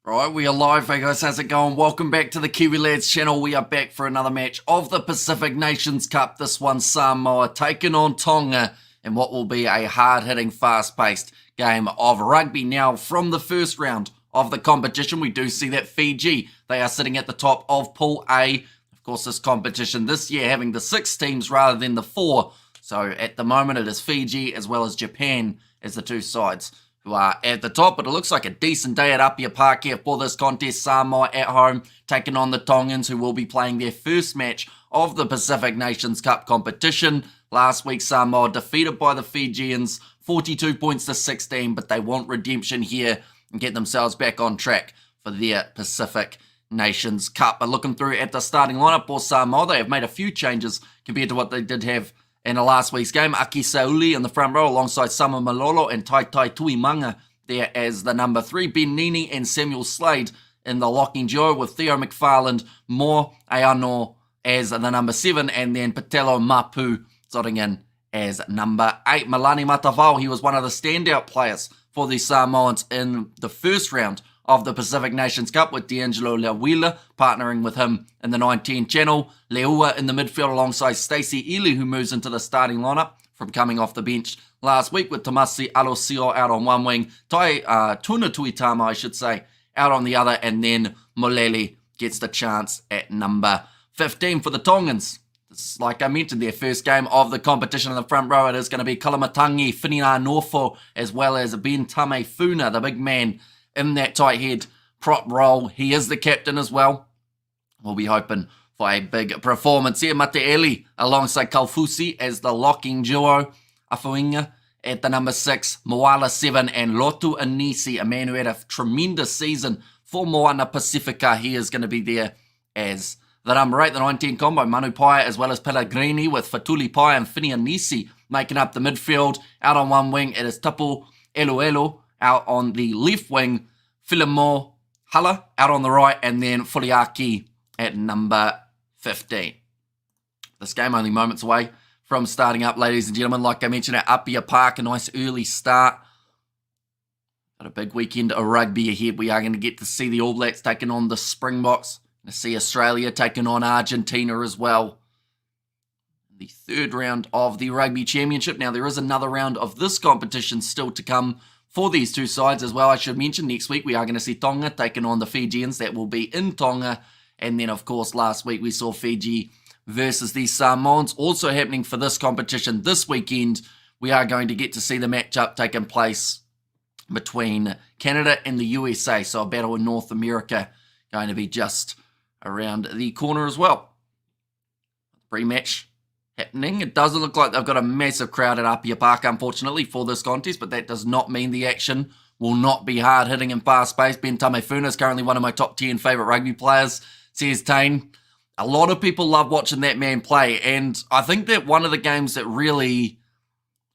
Right, we are live, hey guys, how's it going? Welcome back to the Kiwi Lads channel. We are back for another match of the Pacific Nations Cup. This one, Samoa taking on Tonga in what will be a hard-hitting, fast-paced game of rugby. Now, from the first round of the competition, we do see that Fiji, they are sitting at the top of Pool A. Of course, this competition this year having the 6 teams rather than the 4. So, at the moment, it is Fiji as well as Japan as the two sides who are at the top, but it looks like a decent day at Apia Park here for this contest. Samoa at home, taking on the Tongans, who will be playing their first match of the Pacific Nations Cup competition. Last week, Samoa defeated by the Fijians, 42 points to 16, but they want redemption here and get themselves back on track for their Pacific Nations Cup. But looking through at the starting lineup for Samoa, they have made a few changes compared to what they did have in the last week's game. Aki Sauli in the front row alongside Sama Malolo and Tai Tuimanga there as the number 3. Ben Nini and Samuel Slade in the locking duo with Theo McFarland, Moore Ayano as the number 7, and then Patelo Mapu slotting in as number 8. Malani Matavao, he was one of the standout players for the Samoans in the first round of the Pacific Nations Cup, with D'Angelo Lawila partnering with him in the 9-10 channel. Leua in the midfield alongside Stacey Ely, who moves into the starting lineup from coming off the bench last week, with Tomasi Alosio out on one wing, Tuna Tuitama, I should say, out on the other, and then Molele gets the chance at number 15 for the Tongans. This is, like I mentioned, their first game of the competition. In the front row, it is going to be Kalamatangi, Whinia Norfo, as well as Ben Tame Funa, the big man in that tight head prop role. He is the captain as well. We'll be hoping for a big performance here. Mateeli alongside Kalfusi as the locking duo. Afuinga at the number 6, Moala 7, and Lotu Anisi, a man who had a tremendous season for Moana Pacifica. He is going to be there as the number 8, the 19 combo. Manu Pai as well as Pellegrini, with Fatuli Pai and Whinia Nisi making up the midfield. Out on one wing, it is Tapu Eluelu. Out on the left wing, Filimo Hala out on the right, and then Fuliaki at number 15. This game only moments away from starting up, ladies and gentlemen. Like I mentioned, at Apia Park, a nice early start. Got a big weekend of rugby ahead. We are going to get to see the All Blacks taking on the Springboks. Going to see Australia taking on Argentina as well. The third round of the Rugby Championship. Now, there is another round of this competition still to come for these two sides as well. I should mention, next week we are going to see Tonga taking on the Fijians. That will be in Tonga. And then, of course, last week we saw Fiji versus the Samoans. Also happening for this competition this weekend, we are going to get to see the matchup taking place between Canada and the USA. So a battle in North America going to be just around the corner as well. Pre-match happening. It doesn't look like they've got a massive crowd at Apia Park, unfortunately, for this contest, but that does not mean the action will not be hard-hitting and fast-paced. Ben Tamefuna is currently one of my top 10 favourite rugby players, says Tane. A lot of people love watching that man play, and I think that one of the games that really,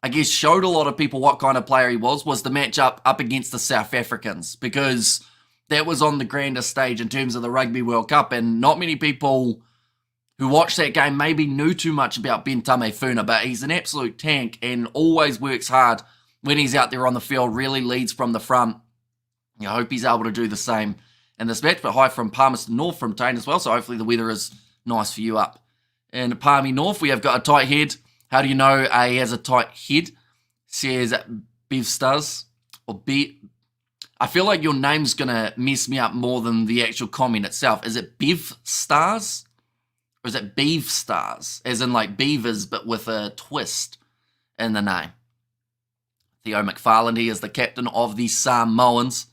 I guess, showed a lot of people what kind of player he was the matchup up against the South Africans, because that was on the grandest stage in terms of the Rugby World Cup, and not many people who watched that game maybe knew too much about Ben Tamefuna, but he's an absolute tank and always works hard when he's out there on the field, really leads from the front. I hope he's able to do the same in this match, but hi from Palmerston North from Tane as well, so hopefully the weather is nice for you up in Palmy North. We have got a tight head. How do you know he has a tight head? Says Bev Stars, or B. I feel like your name's going to mess me up more than the actual comment itself. Is it Bev Stars? Or is it Beav Stars, as in like beavers, but with a twist in the name? Theo McFarland, he is the captain of the Samoans.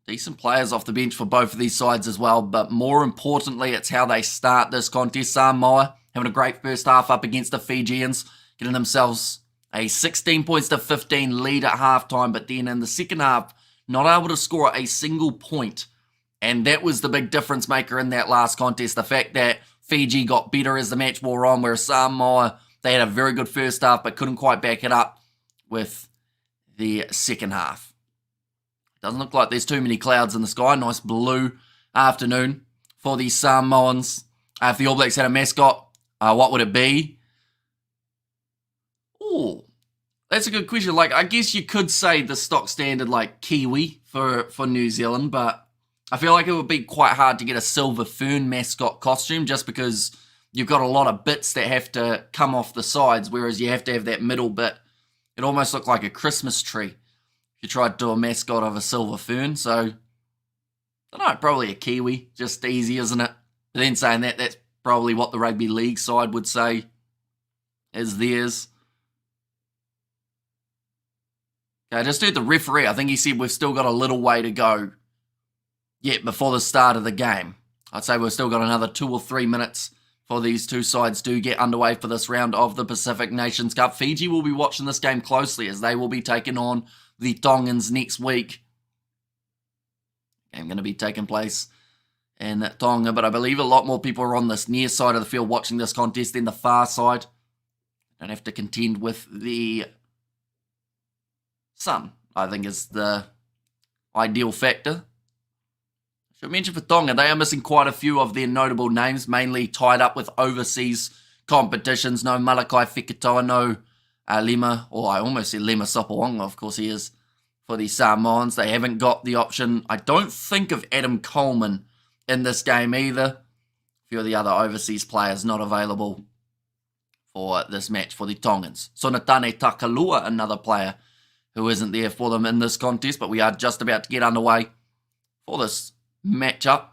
Decent players off the bench for both of these sides as well, but more importantly, it's how they start this contest. Samoa having a great first half up against the Fijians, getting themselves a 16 points to 15 lead at halftime, but then in the second half, not able to score a single point. And that was the big difference maker in that last contest. The fact that Fiji got better as the match wore on, whereas Samoa, they had a very good first half, but couldn't quite back it up with the second half. Doesn't look like there's too many clouds in the sky. Nice blue afternoon for the Samoans. If the All Blacks had a mascot, what would it be? Ooh, That's a good question. Like, I guess you could say the stock standard, like, Kiwi for New Zealand, but I feel like it would be quite hard to get a silver fern mascot costume just because you've got a lot of bits that have to come off the sides, whereas you have to have that middle bit. It almost looked like a Christmas tree if you tried to do a mascot of a silver fern. So, I don't know, probably a Kiwi. Just easy, isn't it? But then saying that, that's probably what the rugby league side would say is theirs. Okay, just heard the referee. I think he said we've still got a little way to go yet before the start of the game. I'd say we've still got another 2 or 3 minutes for these two sides to get underway for this round of the Pacific Nations Cup. Fiji will be watching this game closely as they will be taking on the Tongans next week. Game going to be taking place in Tonga, but I believe a lot more people are on this near side of the field watching this contest than the far side. Don't have to contend with the sun, I think, is the ideal factor. Should mention for Tonga, they are missing quite a few of their notable names, mainly tied up with overseas competitions. No Malakai Fekitoa, no Lima, or I almost said Lima Sopoanga, of course he is, for the Samoans. They haven't got the option, I don't think, of Adam Coleman in this game either. A few of the other overseas players not available for this match for the Tongans. Sonatane Takalua, another player who isn't there for them in this contest, but we are just about to get underway for this matchup.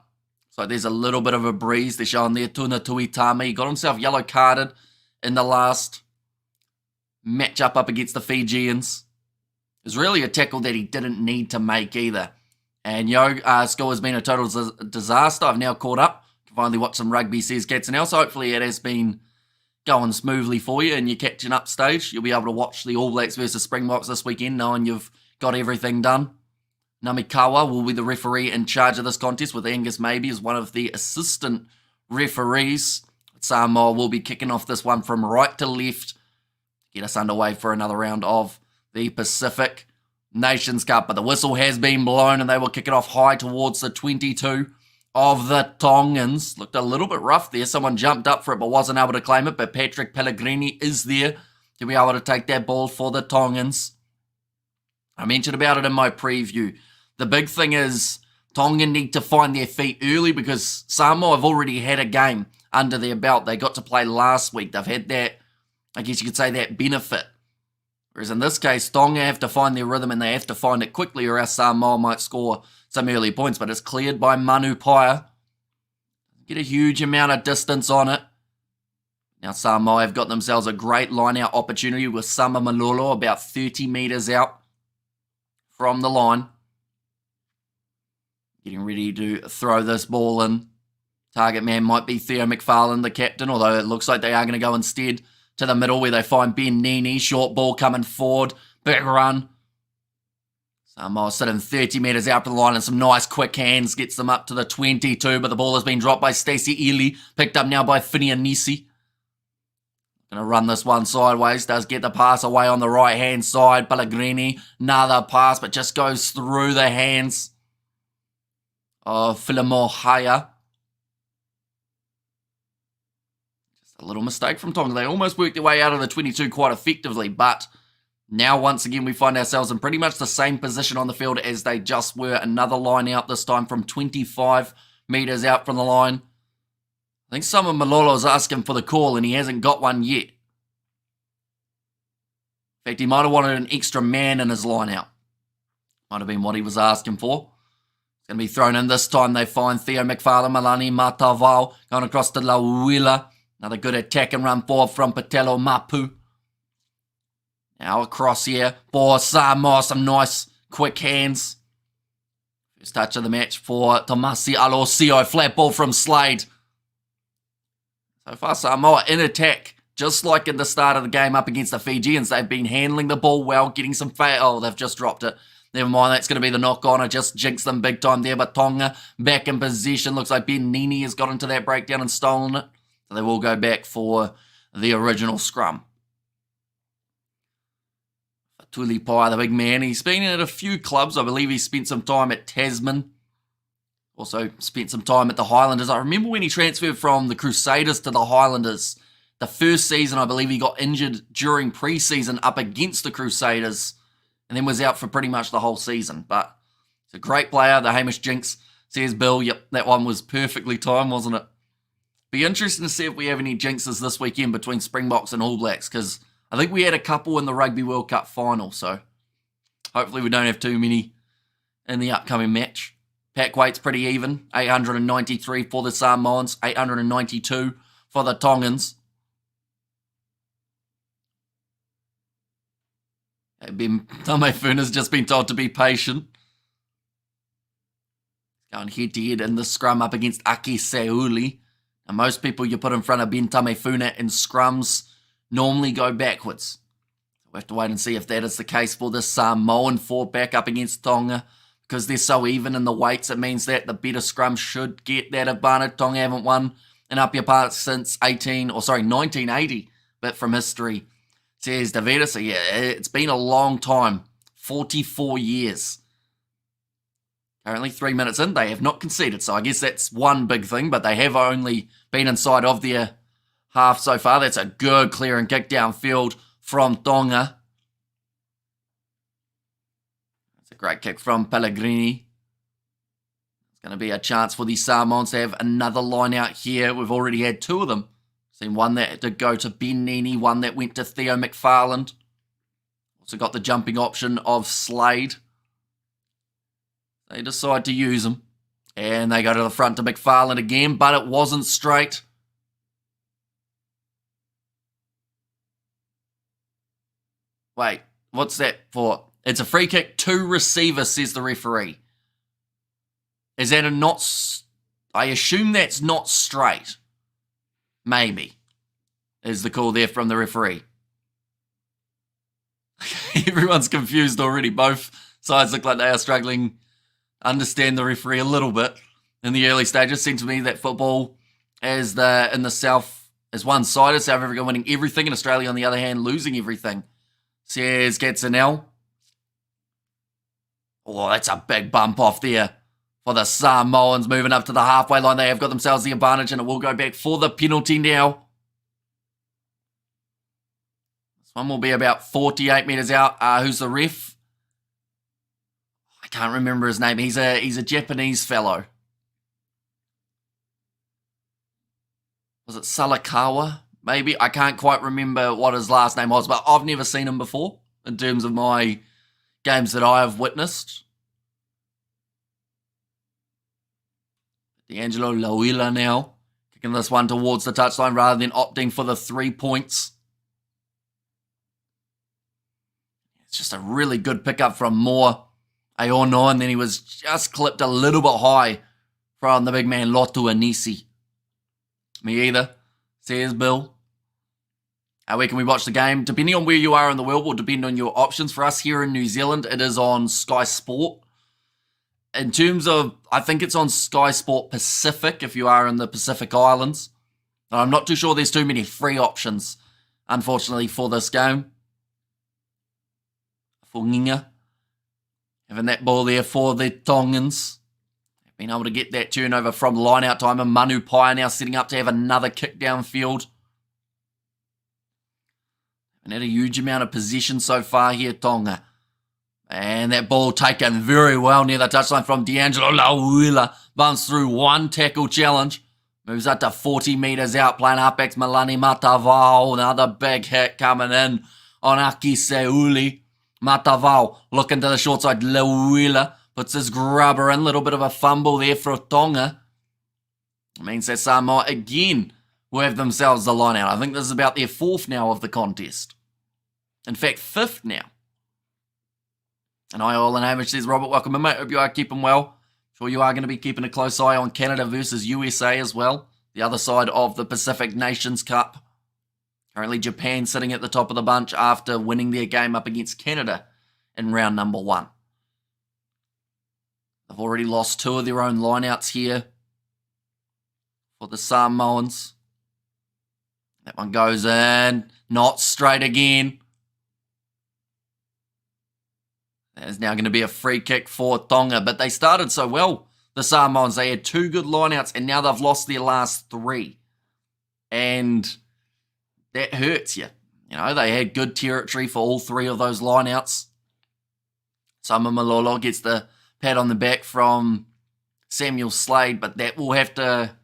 So there's a little bit of a breeze. They're showing there Tuna Tuitama. He got himself yellow carded in the last matchup up against the Fijians. It was really a tackle that he didn't need to make either. And score has been a total disaster. I've now caught up. Can finally watch some rugby, says Cats and So hopefully it has been going smoothly for you and you're catching up stage. You'll be able to watch the All Blacks versus Springboks this weekend knowing you've got everything done. Namikawa will be the referee in charge of this contest, with Angus Maybe as one of the assistant referees. Samoa will be kicking off this one from right to left, get us underway for another round of the Pacific Nations Cup. But the whistle has been blown and they will kick it off high towards the 22 of the Tongans. Looked a little bit rough there. Someone jumped up for it but wasn't able to claim it. But Patrick Pellegrini is there to be able to take that ball for the Tongans. I mentioned about it in my preview. The big thing is Tonga need to find their feet early because Samoa have already had a game under their belt. They got to play last week. They've had that, I guess you could say, that benefit. Whereas in this case, Tonga have to find their rhythm and they have to find it quickly or else Samoa might score some early points. But it's cleared by Manu Paia. Get a huge amount of distance on it. Now Samoa have got themselves a great line-out opportunity with Sama Malolo about 30 metres out from the line. Getting ready to throw this ball in. Target man might be Theo McFarlane, the captain, although it looks like they are going to go instead to the middle where they find Ben Nini. Short ball coming forward. Big run. Samoa sitting 30 metres out from the line and some nice quick hands. Gets them up to the 22, but the ball has been dropped by Stacey Ely. Picked up now by Finia Nisi. Going to run this one sideways. Does get the pass away on the right-hand side. Pellegrini, another pass, but just goes through the hands of Philemon Haya. Just a little mistake from Tonga. They almost worked their way out of the 22 quite effectively, but now once again we find ourselves in pretty much the same position on the field as they just were. Another line out, this time from 25 metres out from the line. I think Sama Malolo's asking for the call and he hasn't got one yet. In fact, he might have wanted an extra man in his line out. Might have been what he was asking for. It's going to be thrown in this time. They find Theo McFarlane, Malani Matavao going across to Lauila. Another good attack and run forward from Patelo Mapu. Now across here for Samoa. Some nice quick hands. First touch of the match for Tomasi Alosio. Flat ball from Slade. So far Samoa in attack. Just like in the start of the game up against the Fijians. They've been handling the ball well. Getting some oh, they've just dropped it. Never mind, that's going to be the knock-on. I just jinxed them big time there. But Tonga back in possession. Looks like Ben Nini has got into that breakdown and stolen it. So they will go back for the original scrum. Tuli Paia, the big man. He's been at a few clubs. I believe he spent some time at Tasman. Also spent some time at the Highlanders. I remember when he transferred from the Crusaders to the Highlanders. The first season, I believe he got injured during pre-season up against the Crusaders and then was out for pretty much the whole season. But he's a great player. The Hamish Jinx says, Bill, yep, that one was perfectly timed, wasn't it? Be interesting to see if we have any jinxes this weekend between Springboks and All Blacks, because I think we had a couple in the Rugby World Cup final, so hopefully we don't have too many in the upcoming match. Pack weight's pretty even, 893 for the Samoans, 892 for the Tongans. Tamefuna's just been told to be patient. Going head-to-head in the scrum up against Ake Seuli. Now, most people you put in front of Ben Tamefuna in scrums normally go backwards. We'll have to wait and see if that is the case for this Samoan back up against Tonga. Because they're so even in the weights, it means that the better scrum should get that advantage. Tonga haven't won an upper part since 1980, but from history. Says Davida, so yeah, it's been a long time, 44 years. Currently 3 minutes in, they have not conceded, so I guess that's one big thing, but they have only been inside of their half so far. That's a good clear and kick downfield from Tonga. That's a great kick from Pellegrini. It's going to be a chance for the Samoans to have another line out here. We've already had two of them. Seen one that did go to Ben Nini, one that went to Theo McFarland. Also got the jumping option of Slade. They decide to use him. And they go to the front to McFarland again, but it wasn't straight. Wait, what's that for? It's a free kick to receiver, says the referee. Is that a not... I assume that's not straight. Maybe. Is the call there from the referee. Everyone's confused already. Both sides look like they are struggling understand the referee a little bit in the early stages. Seems to me that football in the South is one-sided. South Africa winning everything, and Australia, on the other hand, losing everything. Says Gatsanel. Oh, that's a big bump off there for the Samoans moving up to the halfway line. They have got themselves the advantage, and it will go back for the penalty now. This one will be about 48 metres out. Who's the ref? I can't remember his name. He's a Japanese fellow. Was it Salakawa? Maybe. I can't quite remember what his last name was, but I've never seen him before in terms of my games that I have witnessed. D'Angelo Lauila now kicking this one towards the touchline rather than opting for the 3 points. It's just a really good pickup from Moore. Aono, and then he was just clipped a little bit high from the big man Lotu Anisi. Me either, says Bill. Where can we watch the game? Depending on where you are in the world will depend on your options. For us here in New Zealand, it is on Sky Sport. In terms of, I think it's on Sky Sport Pacific if you are in the Pacific Islands. I'm not too sure there's too many free options, unfortunately, for this game. Funginga. Having that ball there for the Tongans. Being able to get that turnover from line-out time. And Manu Pai now setting up to have another kick downfield. And had a huge amount of possession so far here, Tonga. And that ball taken very well near the touchline from D'Angelo Lauila. Bumps through one tackle challenge. Moves up to 40 metres out. Playing halfbacks Malani Matavao. Another big hit coming in on Ake Seuli. Matavao looking to the short side. Lauila puts his grubber in. Little bit of a fumble there for Tonga. It means that Samoa again will have themselves the line out. I think this is about their fourth now of the contest. In fact, fifth now. And I all in Hamish says, Robert, welcome in, mate. Hope you are keeping well. Sure you are going to be keeping a close eye on Canada versus USA as well. The other side of the Pacific Nations Cup. Currently Japan sitting at the top of the bunch after winning their game up against Canada in round number 1. They've already lost 2 of their own lineouts here for the Samoans. That one goes in. Not straight again. That is now going to be a free kick for Tonga. But they started so well, the Samoans. They had 2 good lineouts and now they've lost their last 3. And that hurts you. You know, they had good territory for all three of those lineouts. Samoa Malolo gets the pat on the back from Samuel Slade, but that will have to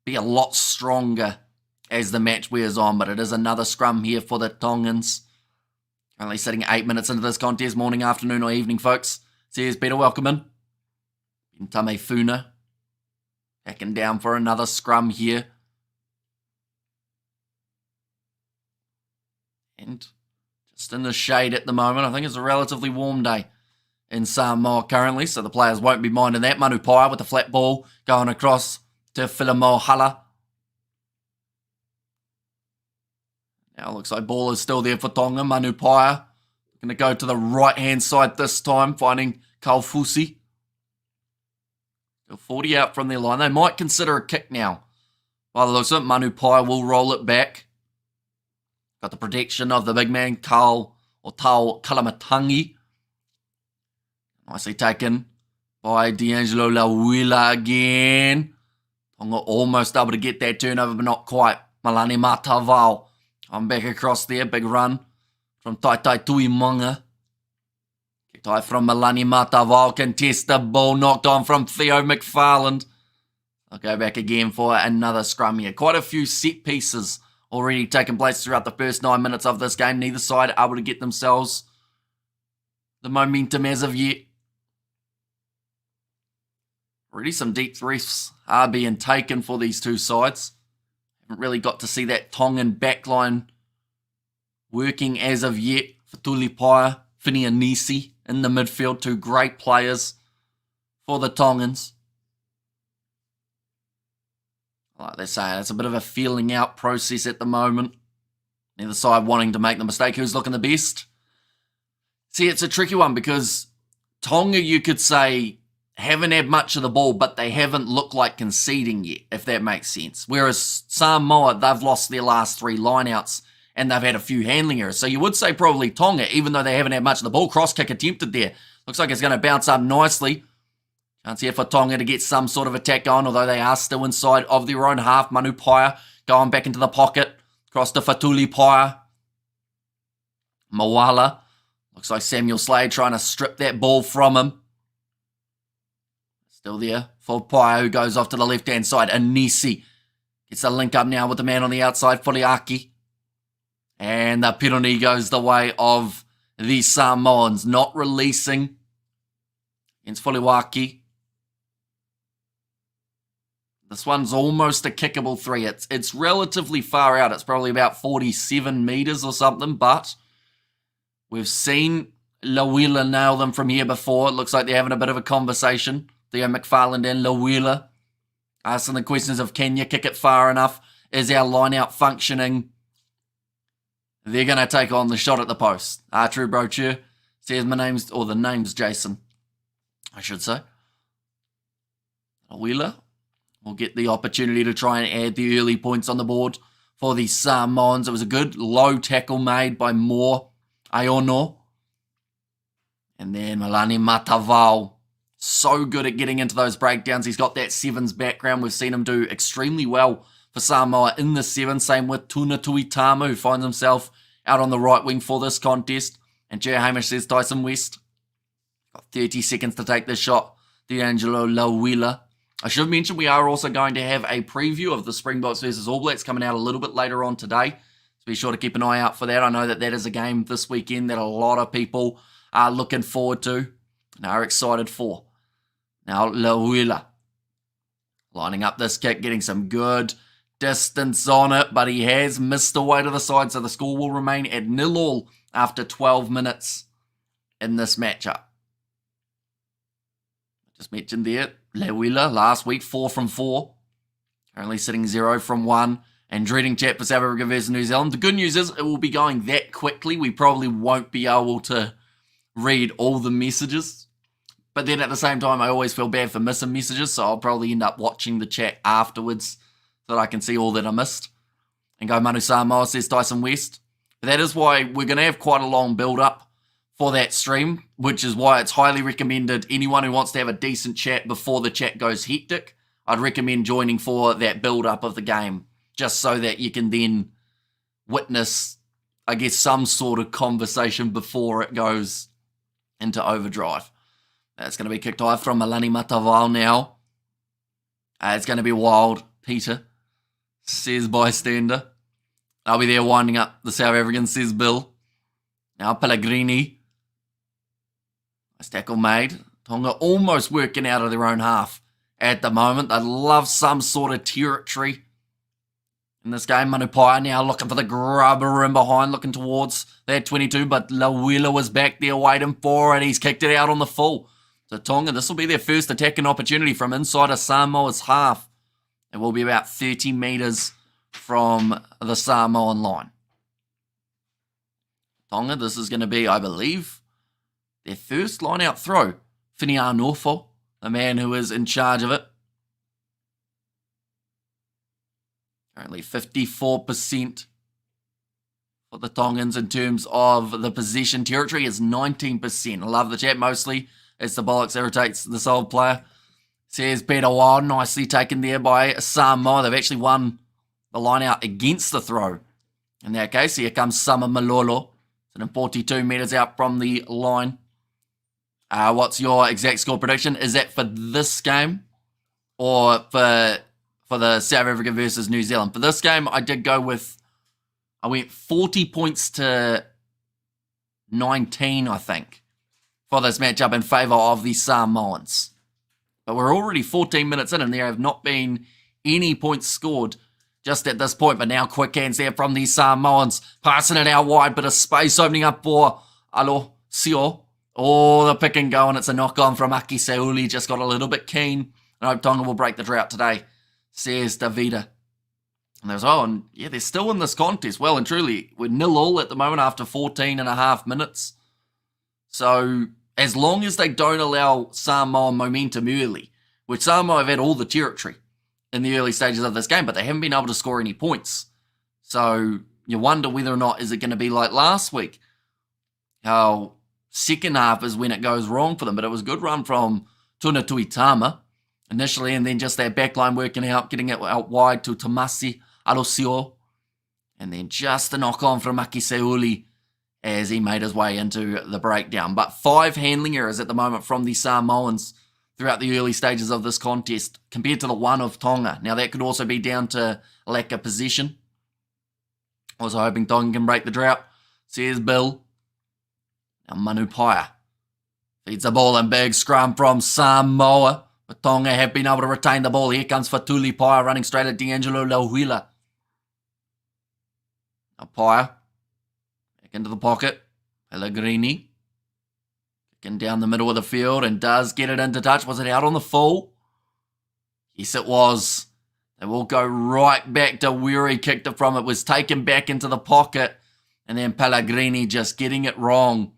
be a lot stronger as the match wears on. But it is another scrum here for the Tongans. Currently sitting 8 minutes into this contest, morning, afternoon, or evening, folks. So here's Peter, welcome in. Tame Funa backing down for another scrum here. And just in the shade at the moment. I think it's a relatively warm day in Samoa currently, so the players won't be minding that. Manu Samoa with the flat ball going across to Filimo Hala. Now looks like ball is still there for Tonga. Manu Samoa going to go to the right-hand side this time, finding Kaufusi. Still 40 out from their line. They might consider a kick now. By the looks of it, Manu Samoa will roll it back. Got the protection of the big man, Tau Kalamatangi. Nicely taken by D'Angelo Lauila again. Tonga almost able to get that turnover, but not quite. Malani Matavao. I'm back across there. Big run from Taitai Tuimanga. Kicked high from Malani Matavao. Contest the ball. Knocked on from Theo McFarland. I'll go back again for another scrum here. Quite a few set pieces already taking place throughout the first 9 minutes of this game. Neither side able to get themselves the momentum as of yet. Already some deep threats are being taken for these two sides. Haven't really got to see that Tongan backline working as of yet. For Tulipaia, Finianisi in the midfield. Two great players for the Tongans. Like they say, it's a bit of a feeling out process at the moment. Neither side wanting to make the mistake. Who's looking the best? See, it's a tricky one because Tonga, you could say, haven't had much of the ball, but they haven't looked like conceding yet, if that makes sense. Whereas Samoa, they've lost their last three lineouts and they've had a few handling errors. So you would say probably Tonga, even though they haven't had much of the ball. Cross kick attempted there. Looks like it's going to bounce up nicely. Chance here for Tonga to get some sort of attack going, although they are still inside of their own half. Manu Samoa going back into the pocket. Across to Fatuli Paia. Mawala. Looks like Samuel Slade trying to strip that ball from him. Still there for Paia, who goes off to the left-hand side. Anisi gets a link up now with the man on the outside, Foliaki. And the penalty goes the way of the Samoans, not releasing against Foliaki. This one's almost a kickable three. It's relatively far out. It's probably about 47 metres or something, but we've seen Lauila nail them from here before. It looks like they're having a bit of a conversation. Theo McFarland and Lauila asking the questions of, can you kick it far enough? Is our line out functioning? They're going to take on the shot at the post. True Brochure says the name's Jason, I should say. Lauila will get the opportunity to try and add the early points on the board for the Samoans. It was a good low tackle made by Moore Aono. And then Malani Matavao, so good at getting into those breakdowns. He's got that sevens background. We've seen him do extremely well for Samoa in the sevens. Same with Tuna Tuitama, who finds himself out on the right wing for this contest. And Jer Hamish says Tyson West. Got 30 seconds to take this shot. D'Angelo Lauila. I should mention we are also going to have a preview of the Springboks versus All Blacks coming out a little bit later on today. So be sure to keep an eye out for that. I know that is a game this weekend that a lot of people are looking forward to and are excited for. Now Lauila lining up this kick, getting some good distance on it, but he has missed away to the side, so the score will remain at 0-0 after 12 minutes in this matchup. Just mentioned there, Lauila last week 4 from 4, currently sitting 0 from 1, and dreading chat for South Africa versus New Zealand. The good news is it will be going that quickly. We probably won't be able to read all the messages, but then at the same time I always feel bad for missing messages, so I'll probably end up watching the chat afterwards so that I can see all that I missed. And go Manu Samoa, says Tyson West. But that is why we're going to have quite a long build-up for that stream, which is why it's highly recommended anyone who wants to have a decent chat before the chat goes hectic, I'd recommend joining for that build-up of the game, just so that you can then witness, I guess, some sort of conversation before it goes into overdrive. That's going to be kicked off from Malani Matavao now. It's going to be wild, Peter, says bystander. I'll be there winding up the South African, says Bill. Now Pellegrini. Nice tackle made. Tonga almost working out of their own half at the moment. They'd love some sort of territory in this game. Manu Samoa now looking for the grubber in behind, looking towards that 22, but Lawila was back there waiting for it. He's kicked it out on the full. So Tonga, this will be their first attacking opportunity from inside of Samoa's half. It will be about 30 metres from the Samoan line. Tonga, this is going to be, I believe, their first line-out throw. Whinianofo, the man who is in charge of it. Currently 54% for the Tongans in terms of the possession territory is 19%. I love the chat mostly. It's the bollocks irritates this old player. Says Peter Wild, nicely taken there by Samoa. They've actually won the line out against the throw. In that case, here comes Sama Malolo. Sitting 42 metres out from the line. What's your exact score prediction? Is that for this game or for the South Africa versus New Zealand? For this game, I did go with, I went 40 points to 19, I think, for this matchup in favour of the Samoans. But we're already 14 minutes in and there have not been any points scored just at this point. But now quick hands there from the Samoans. Passing it out wide, bit of space opening up for Aloisio. Oh, the pick and go, and it's a knock-on from Aki Seuli. Just got a little bit keen. I hope Tonga will break the drought today, says Davida. And there's, and yeah, they're still in this contest. Well and truly, we're 0-0 at the moment after 14 and a half minutes. So as long as they don't allow Samoa momentum early, which Samoa have had all the territory in the early stages of this game, but they haven't been able to score any points. So you wonder whether or not is it going to be like last week, how second half is when it goes wrong for them. But it was a good run from Tuna Tuitama initially, and then just that backline working out, getting it out wide to Tomasi Aloisio, and then just a knock-on from Aki Seuli as he made his way into the breakdown. But 5 handling errors at the moment from the Samoans throughout the early stages of this contest compared to the 1 of Tonga. Now that could also be down to lack of possession. Also hoping Tonga can break the drought, says Bill. Now Manu Samoa feeds the ball in big scrum from Samoa. But Tonga have been able to retain the ball. Here comes Fatuli Paia running straight at D'Angelo Lauhila. Now Paia back into the pocket. Pellegrini kicking down the middle of the field and does get it into touch. Was it out on the full? Yes, it was. They will go right back to where he kicked it from. It was taken back into the pocket. And then Pellegrini just getting it wrong.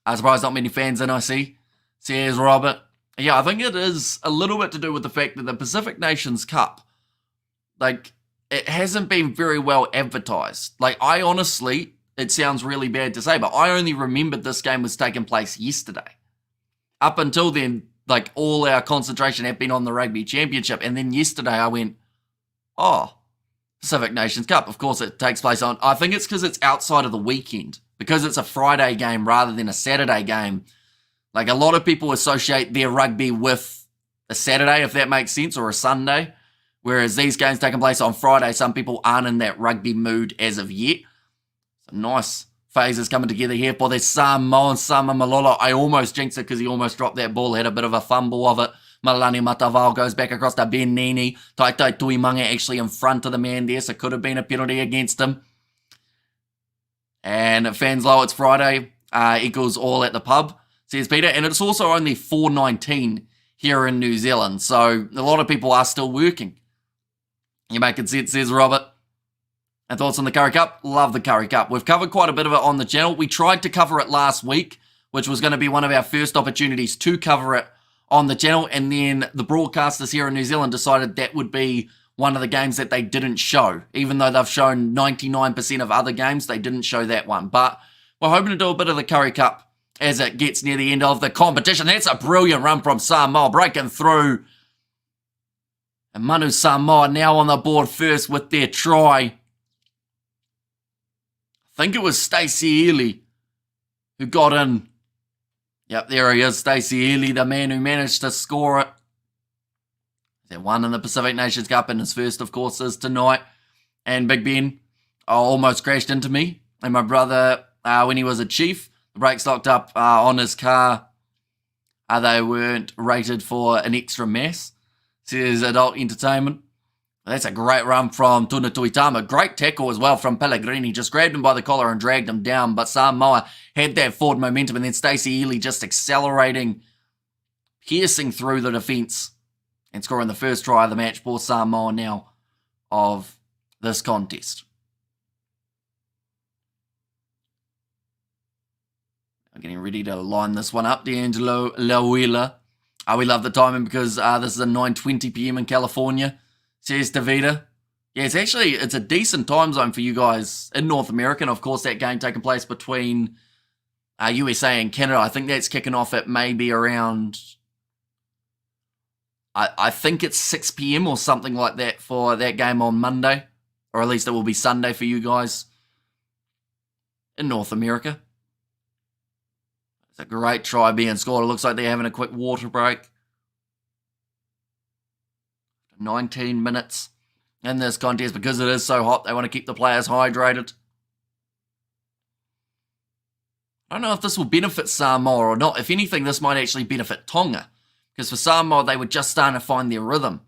I'm surprised not many fans in, I see. Says Robert. Yeah, I think it is a little bit to do with the fact that the Pacific Nations Cup, like, it hasn't been very well advertised. Like, I honestly, it sounds really bad to say, but I only remembered this game was taking place yesterday. Up until then, like, all our concentration had been on the Rugby Championship, and then yesterday I went, oh, Pacific Nations Cup. Of course, it takes place on, I think it's because it's outside of the weekend, because it's a Friday game rather than a Saturday game. Like, a lot of people associate their rugby with a Saturday, if that makes sense, or a Sunday. Whereas these games taking place on Friday, some people aren't in that rugby mood as of yet. Some nice phases coming together here for this Samoan Sama Malolo. I almost jinxed it because he almost dropped that ball, had a bit of a fumble of it. Malani Matavao goes back across to Ben Nini. Taitai Tuimanga actually in front of the man there, so could have been a penalty against him. And fans low, it's Friday, equals all at the pub, says Peter, and it's also only 4:19 here in New Zealand, so a lot of people are still working. You're making sense, says Robert. And thoughts on the Curry Cup? Love the Curry Cup. We've covered quite a bit of it on the channel. We tried to cover it last week, which was going to be one of our first opportunities to cover it on the channel, and then the broadcasters here in New Zealand decided that would be one of the games that they didn't show. Even though they've shown 99% of other games, they didn't show that one. But we're hoping to do a bit of the Curry Cup as it gets near the end of the competition. That's a brilliant run from Samoa, breaking through. And Manu Samoa now on the board first with their try. think it was Stacey Ely who got in. Yep, there he is, Stacey Ely, the man who managed to score it. He won in the Pacific Nations Cup, and his first, of course, is tonight. And Big Ben almost crashed into me and my brother when he was a chief. The brakes locked up on his car. They weren't rated for an extra mass. Says Adult Entertainment. That's a great run from Tuna Tuitama. Great tackle as well from Pellegrini. Just grabbed him by the collar and dragged him down. But Samoa had that forward momentum. And then Stacey Ely just accelerating, piercing through the defence and scoring the first try of the match for Samoa now of this contest. I'm getting ready to line this one up. D'Angelo Lauela. We love the timing because this is a 9:20 p.m. in California. Says Davida. Yeah, it's a decent time zone for you guys in North America. And of course, that game taking place between USA and Canada. I think that's kicking off at maybe around, I think it's 6 p.m. or something like that for that game on Monday. Or at least it will be Sunday for you guys in North America. It's a great try being scored. It looks like they're having a quick water break. 19 minutes in this contest. Because it is so hot, they want to keep the players hydrated. I don't know if this will benefit Samoa or not. If anything, this might actually benefit Tonga. Because for Samoa, they were just starting to find their rhythm.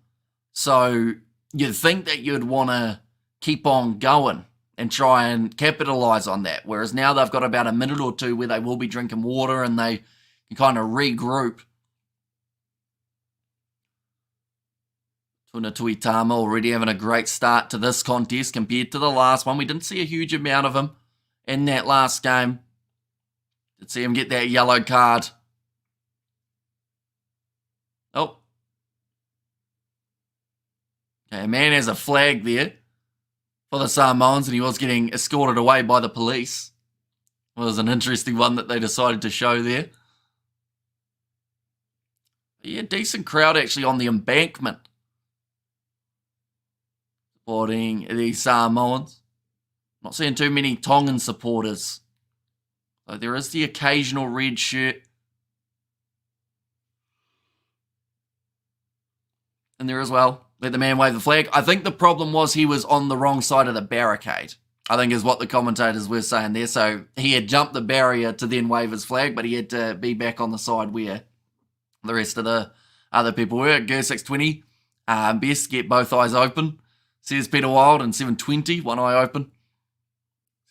So you'd think that you'd want to keep on going and try and capitalise on that. Whereas now they've got about a minute or two where they will be drinking water and they can kind of regroup. Tuna Tuitama already having a great start to this contest compared to the last one. We didn't see a huge amount of him in that last game. Did see him get that yellow card. Oh. Okay, man has a flag there for the Samoans, and he was getting escorted away by the police. It was an interesting one that they decided to show there. But yeah, decent crowd actually on the embankment supporting the Samoans. Not seeing too many Tongan supporters. So there is the occasional red shirt. And there as well. Let the man wave the flag. I think the problem was he was on the wrong side of the barricade, I think is what the commentators were saying there. So he had jumped the barrier to then wave his flag, but he had to be back on the side where the rest of the other people were. Ger 620, best get both eyes open, says Peter Wild, and 720, one eye open.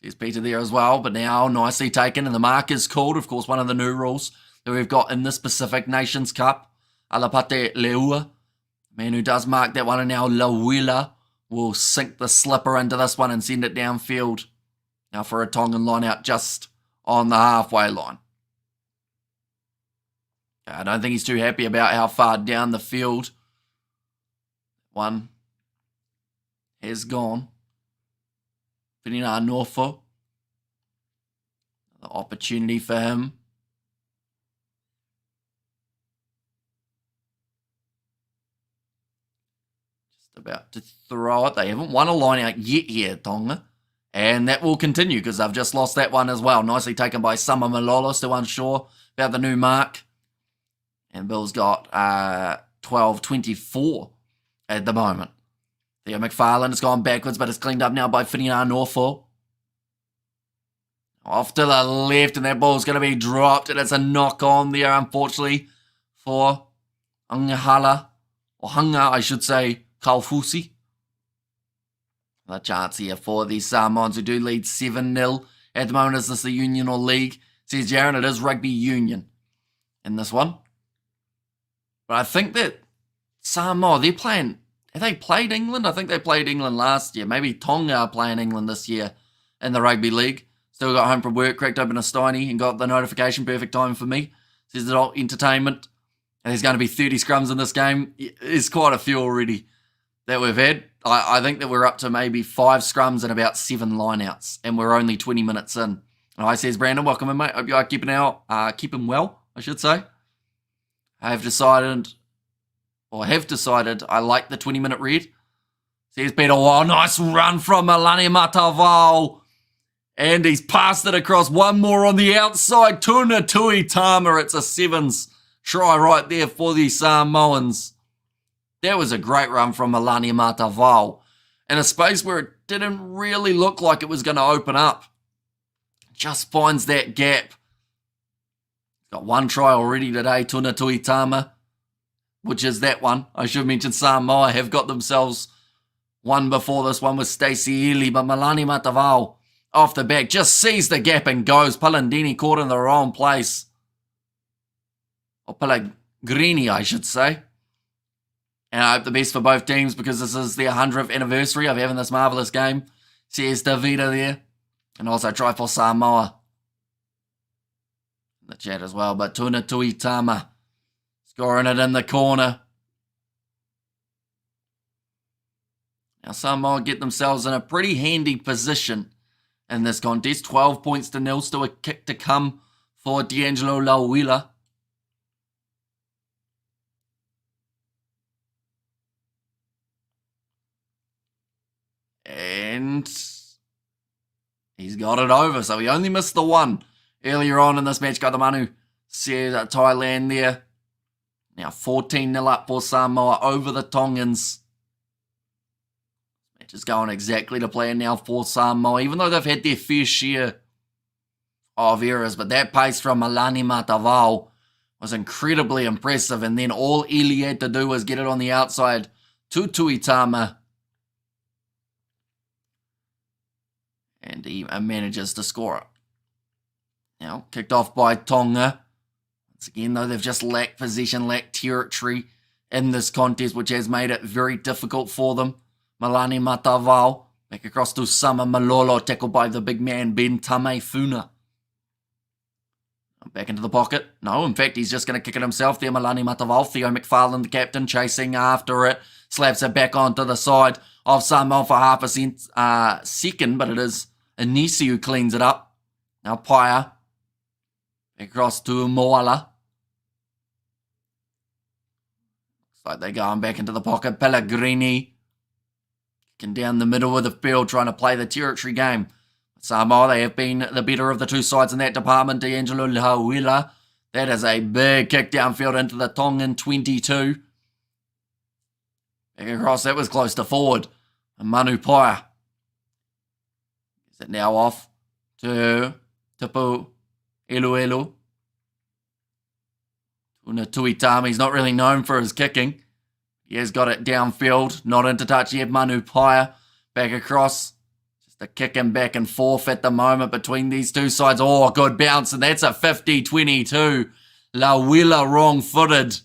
Says Peter there as well, but now nicely taken, and the mark is called. Of course, one of the new rules that we've got in this Pacific Nations Cup. Alapate Leua. Man who does mark that one, and now Lauela will sink the slipper into this one and send it downfield. Now for a Tongan line out just on the halfway line. I don't think he's too happy about how far down the field one has gone. Whina Norfo. The opportunity for him. About to throw it. They haven't won a line out yet here, Tonga. And that will continue because they've just lost that one as well. Nicely taken by Summer Malolo, still unsure about the new mark. And Bill's got 12-24 at the moment. Theo McFarlane has gone backwards, but it's cleaned up now by Whina Norfo. Off to the left, and that ball's going to be dropped. And it's a knock on there, unfortunately, for Hanga, I should say, Kaufusi. A chance here for the Samoans who do lead 7-0. At the moment, is this the Union or League? Says Jaron, it is Rugby Union in this one. But I think that Samoa, they're playing, have they played England? I think they played England last year. Maybe Tonga are playing England this year in the Rugby League. Still got home from work, cracked open a Steiny and got the notification. Perfect time for me. Says Adult Entertainment. And there's going to be 30 scrums in this game. It's quite a few already that we've had. I think that we're up to maybe 5 scrums and about 7 lineouts, and we're only 20 minutes in. And I says, Brandon, welcome in, mate. Hope you are keeping well, I should say. I have decided I like the 20-minute red. Says Peter, wow, nice run from Melani Matavao. And he's passed it across. One more on the outside. Tuna Tuitama. It's a sevens try right there for the Samoans. That was a great run from Malani Matavao in a space where it didn't really look like it was going to open up. Just finds that gap. Got one try already today, Tuna Tuitama, which is that one. I should mention Samoa have got themselves one before this one with Stacey Ely, but Malani Matavao off the back just sees the gap and goes. Palandini caught in the wrong place. Or Pellegrini, I should say. And I hope the best for both teams because this is their 100th anniversary of having this marvellous game. Says Davida there. And also try for Samoa in the chat as well. But Tuna Tuitama scoring it in the corner. Now Samoa get themselves in a pretty handy position in this contest. 12 points to nil. Still a kick to come for D'Angelo Lauila. And he's got it over. So he only missed the one earlier on in this match. Got the Manu Thailand there. Now 14-0 up for Samoa over the Tongans. Match is going exactly to plan now for Samoa, even though they've had their fair share of errors. But that pace from Malani Matavao was incredibly impressive. And then all Eli had to do was get it on the outside to Tuitama. And he manages to score it. Now, kicked off by Tonga. Once again, though, they've just lacked possession, lacked territory in this contest, which has made it very difficult for them. Malani Matavao, back across to Sama Malolo, tackled by the big man, Ben Tamefuna. Back into the pocket. No, in fact, he's just going to kick it himself there, Malani Matavao. Theo McFarlane, the captain, chasing after it. Slaps it back onto the side of Samoa for half a second, but it is Anisi who cleans it up. Now Paia. Across to Moala. Looks like they're going back into the pocket. Pellegrini. Kicking down the middle of the field, trying to play the territory game. Samoa, they have been the better of the two sides in that department. D'Angelo Lauila. That is a big kick downfield into the Tongan 22. Back across, that was close to forward. And Manu Paia. Is it now off to Tipu Eluelu? Tuna Tuitama, he's not really known for his kicking. He has got it downfield, not into touch yet. Manu Paia back across. Just a kicking back and forth at the moment between these two sides. Oh, good bounce, and that's a 50-22. Lauila wrong-footed.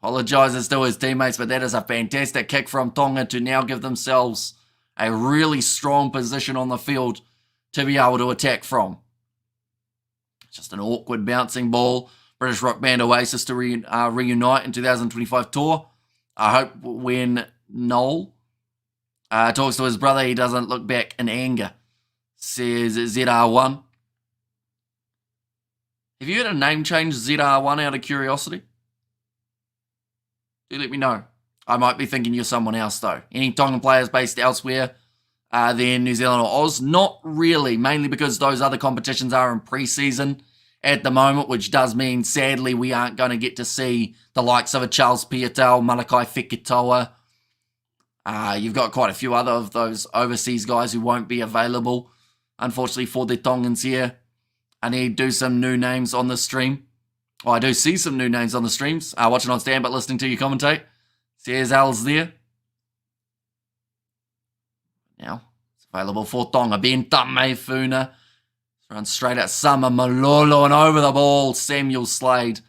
Apologises to his teammates, but that is a fantastic kick from Tonga to now give themselves a really strong position on the field to be able to attack from. Just an awkward bouncing ball. British rock band Oasis to reunite in 2025 tour. I hope when Noel talks to his brother, he doesn't look back in anger. Says ZR1. Have you had a name change, ZR1, out of curiosity? Do let me know. I might be thinking you're someone else, though. Any Tongan players based elsewhere than New Zealand or Oz? Not really, mainly because those other competitions are in pre-season at the moment, which does mean, sadly, we aren't going to get to see the likes of a Charles Piatel, Malakai Fekitoa. You've got quite a few other of those overseas guys who won't be available, unfortunately, for the Tongans here. I need to do some new names on the stream. Well, I do see some new names on the streams. Watching on stand, but listening to you commentate. Says Al's there. Now, it's available for Tonga. Ben Tamefuna. Runs straight at Sama Malolo and over the ball. Samuel Slade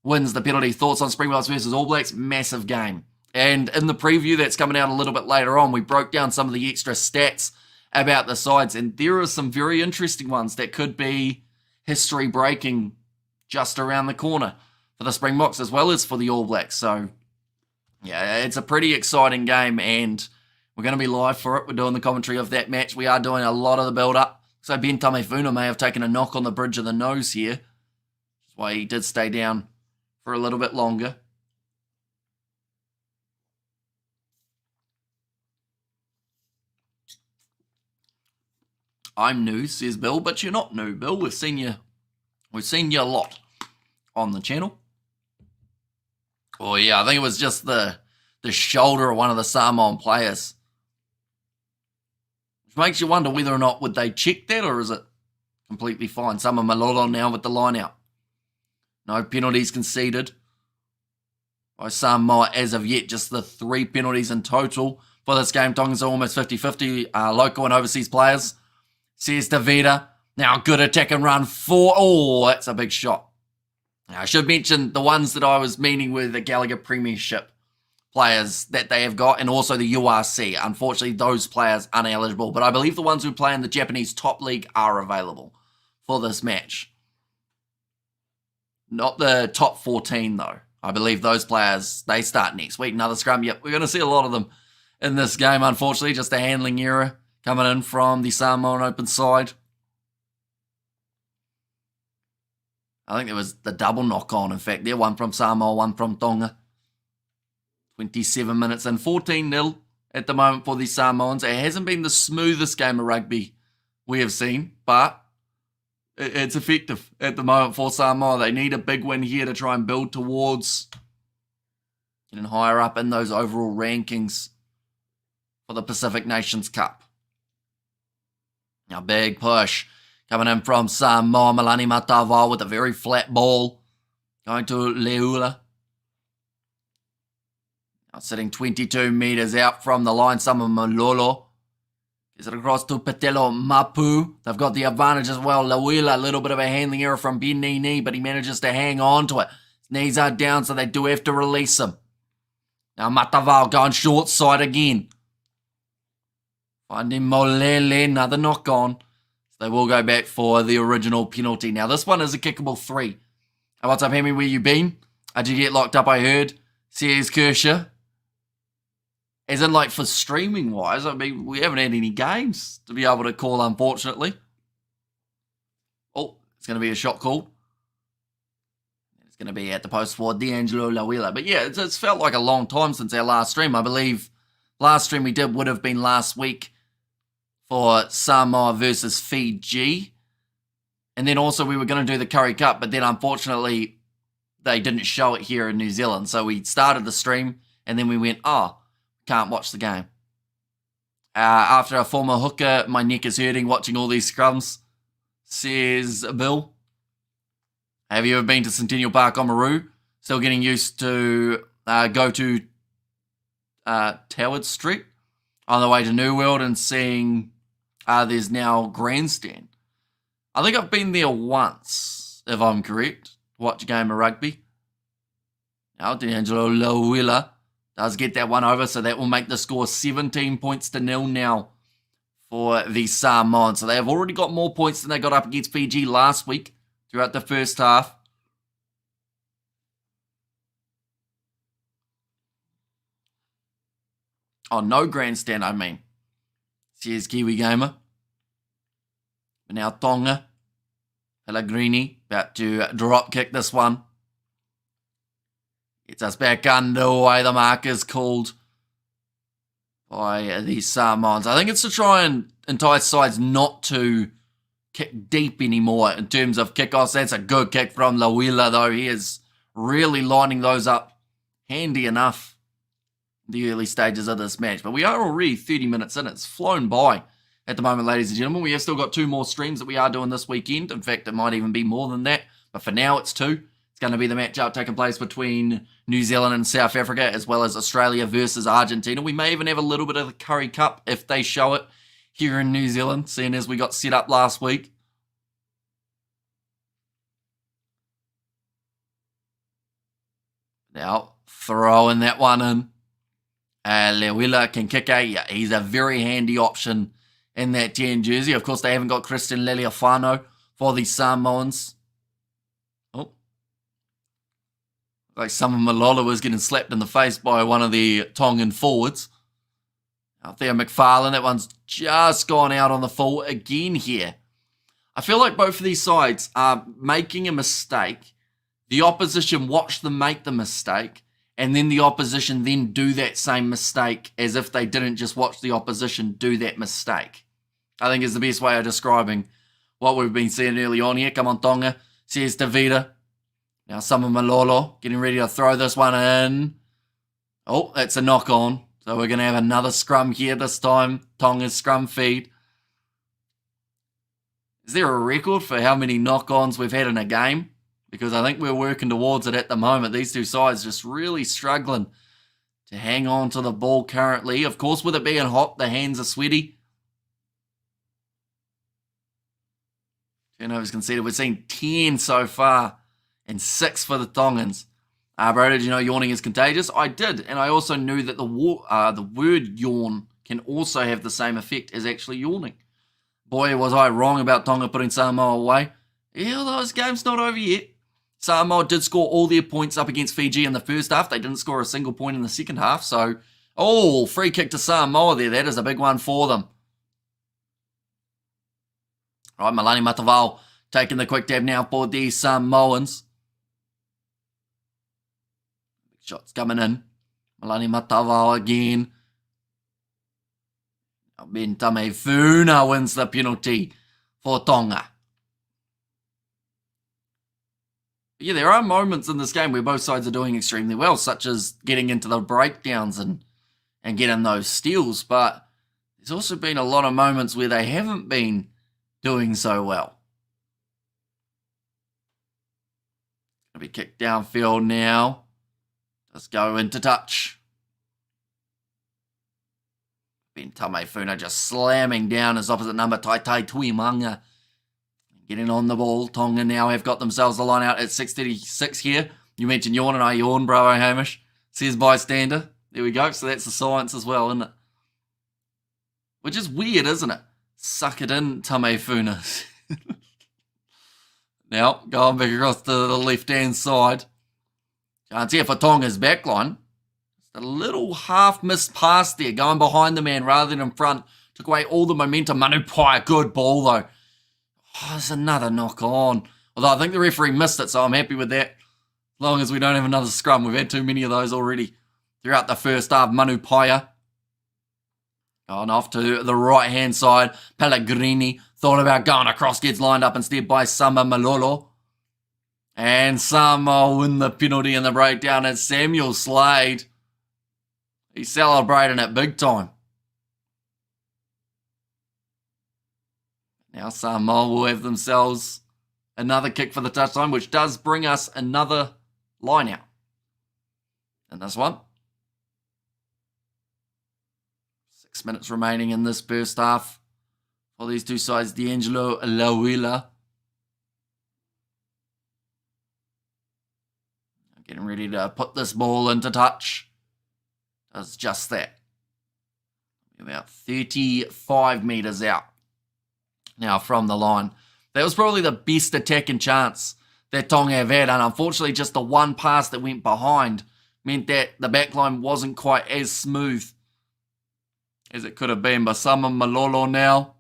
wins the penalty. Thoughts on Springboks versus All Blacks? Massive game. And in the preview that's coming out a little bit later on, we broke down some of the extra stats about the sides. And there are some very interesting ones that could be history breaking just around the corner for the Springboks as well as for the All Blacks. So, yeah, it's a pretty exciting game and we're going to be live for it. We're doing the commentary of that match. We are doing a lot of the build-up. So Ben Tamefuna may have taken a knock on the bridge of the nose here. That's why he did stay down for a little bit longer. I'm new, says Bill, but you're not new, Bill. We've seen you a lot on the channel. Oh yeah, I think it was just the shoulder of one of the Samoan players. Which makes you wonder whether or not would they check that, or is it completely fine? Samoa Malolo now with the line out. No penalties conceded by Samoa as of yet, just the 3 penalties in total for this game. Tonga's almost 50-50, local and overseas players. Says Davida. Now good attack and run for, oh, that's a big shot. Now, I should mention the ones that I was meaning were the Gallagher Premiership players that they have got, and also the URC. Unfortunately, those players aren't eligible, but I believe the ones who play in the Japanese top league are available for this match. Not the top 14, though. I believe those players, they start next week. Another scrum. Yep, we're going to see a lot of them in this game, unfortunately. Just a handling error coming in from the Samoan open side. I think there was the double knock-on, in fact. There, one from Samoa, one from Tonga. 27 minutes and 14-0 at the moment for the Samoans. It hasn't been the smoothest game of rugby we have seen, but it's effective at the moment for Samoa. They need a big win here to try and build towards getting higher up in those overall rankings for the Pacific Nations Cup. Now, big push coming in from Samoa. Malani Matava with a very flat ball. Going to Leula. Now sitting 22 metres out from the line. Samoa Malolo. Is it across to Patelo Mapu? They've got the advantage as well. Leula, a little bit of a handling error from Benini, but he manages to hang on to it. His knees are down, so they do have to release him. Now Matavao going short side again. Finding Molele, another knock on. So they will go back for the original penalty. Now this one is a kickable 3. Hey, what's up, Hemi? Where you been? Did you get locked up, I heard? Says Kershaw. As in, like, for streaming-wise, I mean, we haven't had any games to be able to call, unfortunately. Oh, it's going to be a shot call. It's going to be at the post for D'Angelo Lawela. But yeah, it's felt like a long time since our last stream. I believe last stream we did would have been last week for Samoa versus Fiji. And then also we were going to do the Curry Cup, but then unfortunately they didn't show it here in New Zealand. So we started the stream and then we went, oh, can't watch the game. After a former hooker, my neck is hurting watching all these scrums, says Bill. Have you ever been to Centennial Park, Oamaru? Still getting used to go to Toward Street on the way to New World and seeing there's now grandstand. I think I've been there once, if I'm correct. Watch a game of rugby. Now D'Angelo Lawela does get that one over, so that will make the score 17 points to 0 now for the Samoans. So they have already got more points than they got up against Fiji last week throughout the first half. Oh, no grandstand, I mean. Says Kiwi Gamer. But now Tonga. Pellegrini about to drop kick this one. Gets us back underway. The mark is called by the Samoans. I think it's to try and entice sides not to kick deep anymore in terms of kickoffs. That's a good kick from Lawela, though. He is really lining those up handy enough in the early stages of this match. But we are already 30 minutes in. It's flown by at the moment, ladies and gentlemen. We have still got 2 more streams that we are doing this weekend. In fact, it might even be more than that. But for now, it's 2. It's going to be the matchup taking place between New Zealand and South Africa, as well as Australia versus Argentina. We may even have a little bit of the Curry Cup if they show it here in New Zealand, seeing as we got set up last week. Now, throwing that one in. Lewila can kick a. Yeah, he's a very handy option in that 10 jersey. Of course, they haven't got Christian Leliafano for the Samoans. Oh. Like Samoa Malolo was getting slapped in the face by one of the Tongan forwards. Out there, McFarlane. That one's just gone out on the full again here. I feel like both of these sides are making a mistake. The opposition watch them make the mistake, and then the opposition then do that same mistake as if they didn't just watch the opposition do that mistake. I think is the best way of describing what we've been seeing early on here. Come on, Tonga, says Davida. Now Samoa Malolo getting ready to throw this one in. Oh, that's a knock on. So we're going to have another scrum here this time. Tonga's scrum feed. Is there a record for how many knock-ons we've had in a game? Because I think we're working towards it at the moment. These two sides just really struggling to hang on to the ball currently. Of course, with it being hot, the hands are sweaty. Turnovers conceded. We've seen 10 so far and 6 for the Tongans. Bro, did you know yawning is contagious? I did, and I also knew that the word yawn can also have the same effect as actually yawning. Boy, was I wrong about Tonga putting Samoa away. Yeah, although this game's not over yet. Samoa did score all their points up against Fiji in the first half. They didn't score a single point in the second half. So, free kick to Samoa there. That is a big one for them. Right, Malani Matavao taking the quick dab now for the Samoans. Shots coming in. Malani Matavao again. Ben Tamefuna wins the penalty for Tonga. Yeah, there are moments in this game where both sides are doing extremely well, such as getting into the breakdowns and getting those steals, but there's also been a lot of moments where they haven't been doing so well. Going to be kicked downfield now. Let's go into touch. Ben Tamefuna just slamming down his opposite number, Tai Tuimanga. Getting on the ball. Tonga now have got themselves the line out at 6:36 here. You mentioned yawn and I yawn, bravo Hamish. Says bystander. There we go. So that's the science as well, isn't it? Which is weird, isn't it? Suck it in, Tamefuna. Now, going back across to the left-hand side. Chance here for Tonga's backline. A little half-missed pass there, going behind the man rather than in front. Took away all the momentum. Manu Samoa, good ball though. Oh, there's another knock on. Although I think the referee missed it, so I'm happy with that. As long as we don't have another scrum. We've had too many of those already throughout the first half. Manu Samoa going off to the right-hand side. Pellegrini thought about going across, gets lined up instead by Samoa Malolo. And Samoa win the penalty in the breakdown. It's Samuel Slade. He's celebrating it big time. Now Samoa will have themselves another kick for the touchline, which does bring us another line out in this one. 6 minutes remaining in this first half for these two sides. D'Angelo Lawila getting ready to put this ball into touch. Does just that. About 35 metres out now from the line. That was probably the best attacking chance that Tonga have had, and unfortunately just the one pass that went behind meant that the backline wasn't quite as smooth as it could have been. But Samoa Malolo now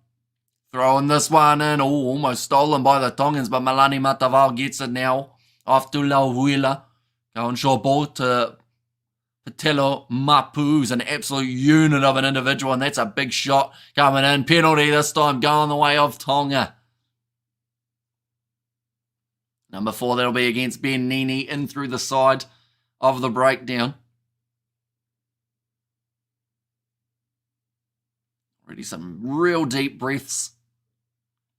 throwing this one in. Almost stolen by the Tongans, but Malani Matavao gets it now off to Lauila. Going short ball to Patelo Mapu, who's an absolute unit of an individual, and that's a big shot coming in. Penalty this time going the way of Tonga. Number 4, that'll be against Ben Nini in through the side of the breakdown. Already some real deep breaths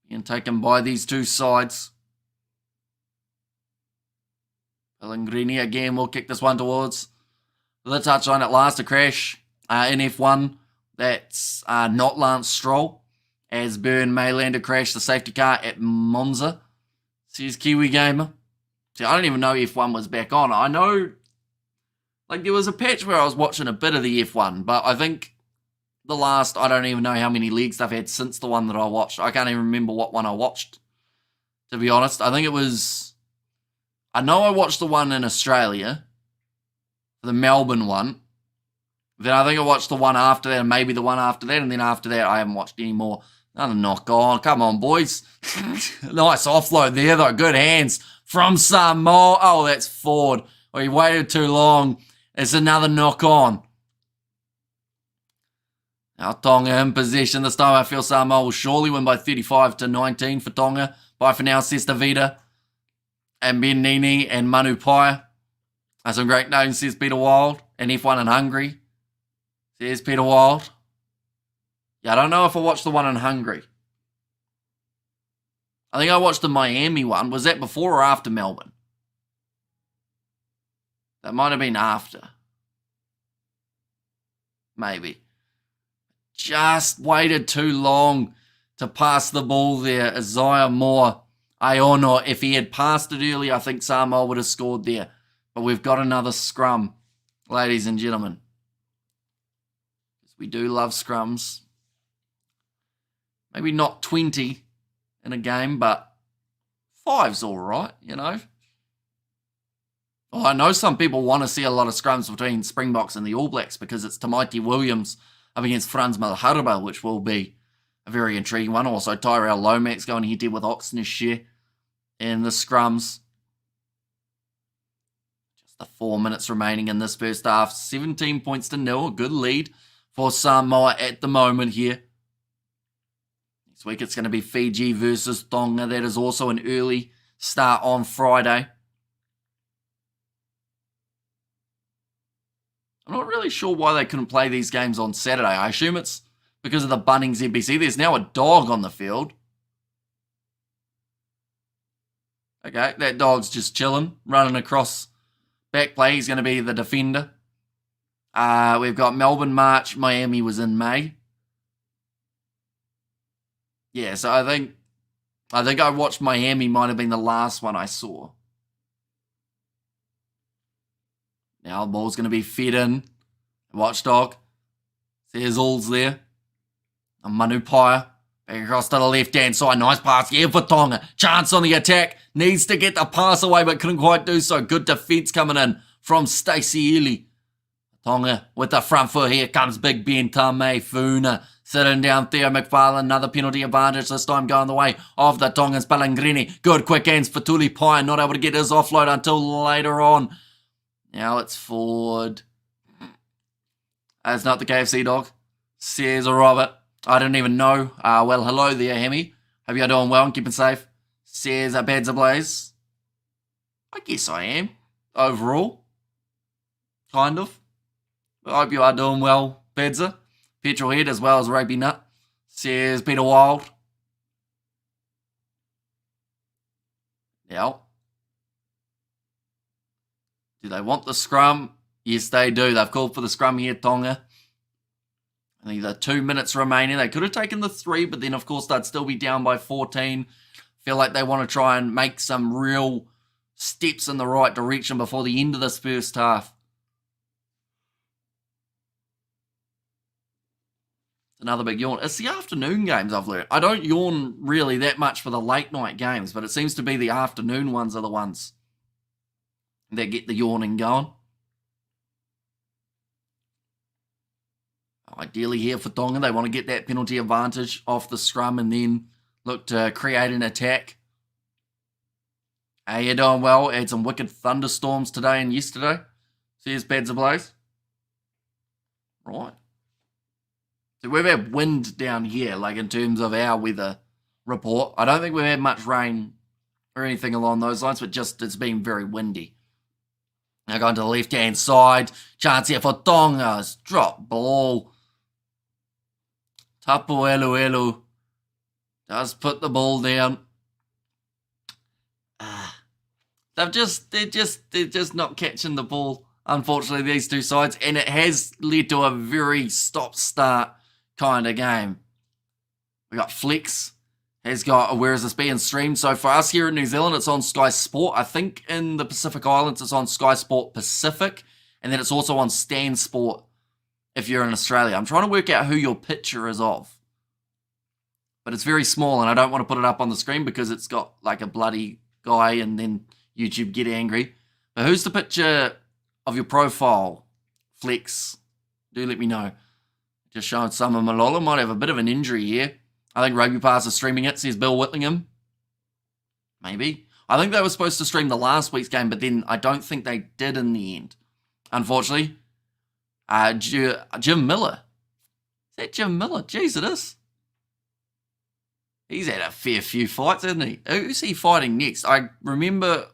being taken by these two sides. Pellegrini again will kick this one towards the touchline at last. A crash in F1. That's not Lance Stroll, as Byrne may land a crash the safety car at Monza. Says Kiwi Gamer. See, I don't even know F1 was back on. I know, like, there was a patch where I was watching a bit of the F1, but I think the last, I don't even know how many legs they've had since the one that I watched. I can't even remember what one I watched, to be honest. I think it was, I know I watched the one in Australia, the Melbourne one. Then I think I watched the one after that, and maybe the one after that, and then after that I haven't watched any more. Another knock on. Come on, boys. Nice offload there, though. Good hands from Samoa. Oh, that's forward. Oh, he waited too long. It's another knock on. Now Tonga in possession. This time I feel Samoa will surely win by 35-19 for Tonga. Bye for now, says Davida. And Ben Nini and Manu Samoa. That's some great names, says Peter Wild. And F1 in Hungary, says Peter Wild. Yeah, I don't know if I watched the one in Hungary. I think I watched the Miami one. Was that before or after Melbourne? That might have been after. Maybe. Just waited too long to pass the ball there. Isaiah Moore, Iono. If he had passed it early, I think Samoa would have scored there. But we've got another scrum, ladies and gentlemen. We do love scrums. Maybe not 20 in a game, but 5's all right, you know. Well, I know some people want to see a lot of scrums between Springboks and the All Blacks because it's Tamaiti Williams up against Franz Malharba, which will be a very intriguing one. Also, Tyrell Lomax going head-to-head with Oxenishare in the scrums. Just the 4 minutes remaining in this first half. 17 points to nil. A good lead for Samoa at the moment here. Next week it's going to be Fiji versus Tonga. That is also an early start on Friday. I'm not really sure why they couldn't play these games on Saturday. I assume it's because of the Bunnings NPC. There's now a dog on the field. Okay, that dog's just chilling, running across back play. He's going to be the defender. We've got Melbourne March. Miami was in May. Yeah, so I think I watched Miami might have been the last one I saw. Now the ball's going to be fed in. Watchdog. There's Alls there. And Manu Samoa. Back across to the left-hand side. Nice pass here for Tonga. Chance on the attack. Needs to get the pass away, but couldn't quite do so. Good defence coming in from Stacey Ely. Tonga with the front foot. Here comes Big Ben Tame Funa. Sitting down Theo McFarlane. Another penalty advantage. This time going the way of the Tongans. Pellegrini. Good quick hands for Tuli Pine. Not able to get his offload until later on. Now it's forward. That's not the KFC dog. Says Robert. I didn't even know. Well, hello there, Hemi. Hope you're doing well and keeping safe. Says Badza Blaze. I guess I am. Overall. Kind of. I hope you are doing well, Badza. Petrolhead as well as Rugby Nut. Says Peter Wild. Now. Do they want the scrum? Yes, they do. They've called for the scrum here, Tonga. I think the 2 minutes remaining. They could have taken the 3, but then, of course, they'd still be down by 14. Feel like they want to try and make some real steps in the right direction before the end of this first half. It's another big yawn. It's the afternoon games, I've learned. I don't yawn really that much for the late night games, but it seems to be the afternoon ones are the ones that get the yawning going. Ideally here for Tonga, they want to get that penalty advantage off the scrum and then look to create an attack. Hey, you're doing well. Had some wicked thunderstorms today and yesterday. Says Pads Ablaze. Right. So we've had wind down here, like in terms of our weather report. I don't think we've had much rain or anything along those lines, but just it's been very windy. Now going to the left-hand side. Chance here for Tonga's drop ball. Tapu Elu does put the ball down. They're just not catching the ball, unfortunately, these two sides, and it has led to a very stop-start kind of game. We got Flex, has got Where Is This Being Streamed? So for us here in New Zealand, it's on Sky Sport. I think in the Pacific Islands, it's on Sky Sport Pacific, and then it's also on Stan Sport if you're in Australia. I'm trying to work out who your picture is of. But it's very small, and I don't want to put it up on the screen because it's got like a bloody guy, and then YouTube get angry. But who's the picture of your profile, Flex? Do let me know. Just showing Summer Malolo. Might have a bit of an injury here. I think Rugby Pass is streaming it, says Bill Whitlingham. Maybe. I think they were supposed to stream the last week's game, but then I don't think they did in the end. Unfortunately. Jim Miller. Is that Jim Miller? Jeez, it is. He's had a fair few fights, hasn't he? Who's he fighting next? I remember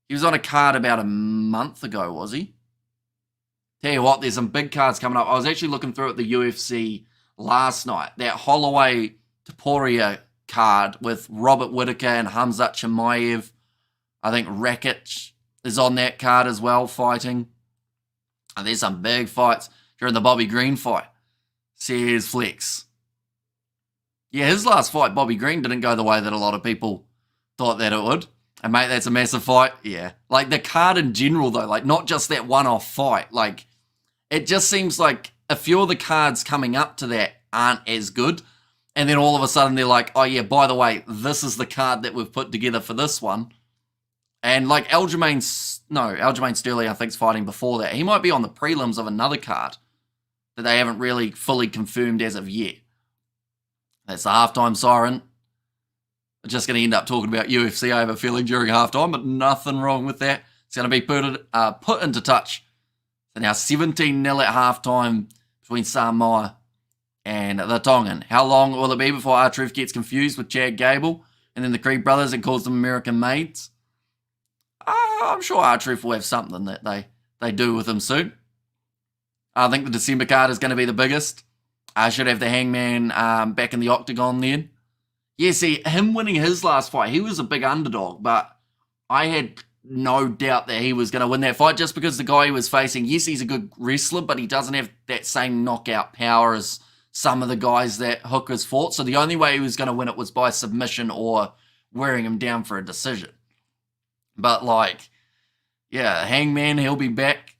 he was on a card about a month ago, was he? Tell you what, there's some big cards coming up. I was actually looking through at the UFC last night. That Holloway Taporia card with Robert Whittaker and Hamzat Chimaev. I think Rakic is on that card as well, fighting. And there's some big fights during the Bobby Green fight. Says Flex. Yeah, his last fight, Bobby Green, didn't go the way that a lot of people thought that it would. And mate, that's a massive fight. Yeah. Like the card in general though, like not just that one-off fight. Like it just seems like a few of the cards coming up to that aren't as good. And then all of a sudden they're like, oh yeah, by the way, this is the card that we've put together for this one. And like Aljamain Sterling, I think, is fighting before that. He might be on the prelims of another card that they haven't really fully confirmed as of yet. That's the halftime siren. We're just going to end up talking about UFC, I have a feeling, during halftime, but nothing wrong with that. It's going to be put into touch. So now 17-0 at halftime between Samoa and the Tongan. How long will it be before R-Truth gets confused with Chad Gable and then the Creed brothers and calls them American maids? I'm sure R-Truth will have something that they do with him soon. I think the December card is going to be the biggest. I should have the Hangman back in the octagon then. Yeah, see, him winning his last fight, he was a big underdog, but I had no doubt that he was going to win that fight just because the guy he was facing, yes, he's a good wrestler, but he doesn't have that same knockout power as some of the guys that Hook has fought. So the only way he was going to win it was by submission or wearing him down for a decision. But like, yeah, Hangman, he'll be back.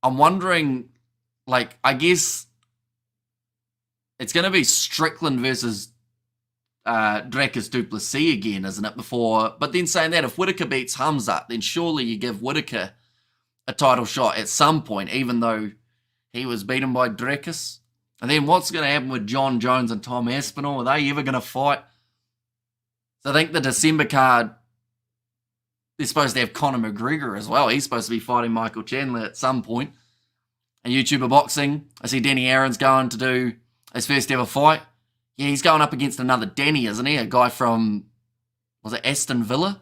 I'm wondering, like, I guess it's going to be Strickland versus Dracus du Plessis again, isn't it? But then saying that, if Whittaker beats Hamzat, then surely you give Whittaker a title shot at some point, even though he was beaten by Dracus. And then what's going to happen with John Jones and Tom Aspinall? Are they ever going to fight? So I think the December card, they're supposed to have Conor McGregor as well. He's supposed to be fighting Michael Chandler at some point. And YouTuber Boxing, I see Danny Aaron's going to do his first ever fight. Yeah, he's going up against another Danny, isn't he? A guy from, was it Aston Villa?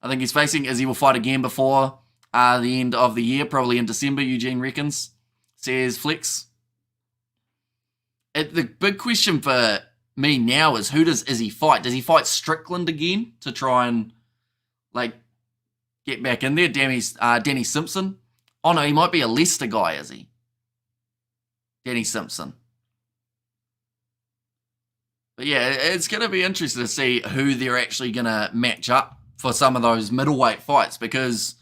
I think he's facing, as he will fight again before the end of the year, probably in December, Eugene reckons, says Flex. The big question for me now is, who does Izzy fight? Does he fight Strickland again to try and, like, get back in there? Danny Simpson? Oh no, he might be a Leicester guy, is he? Danny Simpson. But yeah, it's going to be interesting to see who they're actually going to match up for some of those middleweight fights, because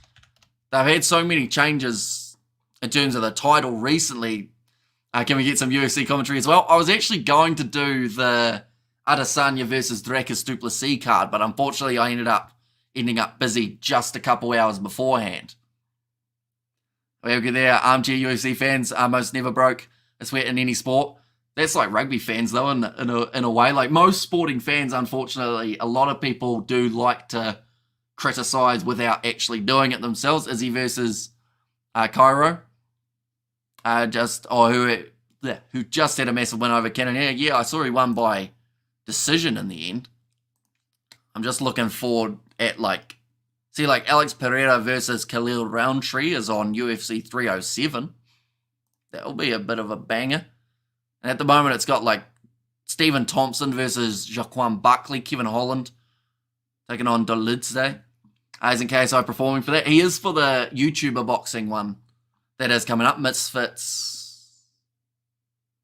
they've had so many changes in terms of the title recently. Can we get some UFC commentary as well? I was actually going to do the Adesanya versus Dracus du Plessis card, but unfortunately I ending up busy just a couple hours beforehand. We'll get there. Armchair UFC fans are most never broke a sweat in any sport. That's like rugby fans, though, in a way. Like most sporting fans, unfortunately, a lot of people do like to criticize without actually doing it themselves. Izzy versus Cairo, who just had a massive win over Cannon. Yeah, I saw he won by decision in the end. I'm just looking forward at like Alex Pereira versus Khalil Roundtree is on UFC 307. That'll be a bit of a banger. And at the moment, it's got like Stephen Thompson versus Jaquan Buckley, Kevin Holland taking on Dolidze. Isn't KSI performing for that? He is for the YouTuber boxing one that is coming up. Misfits.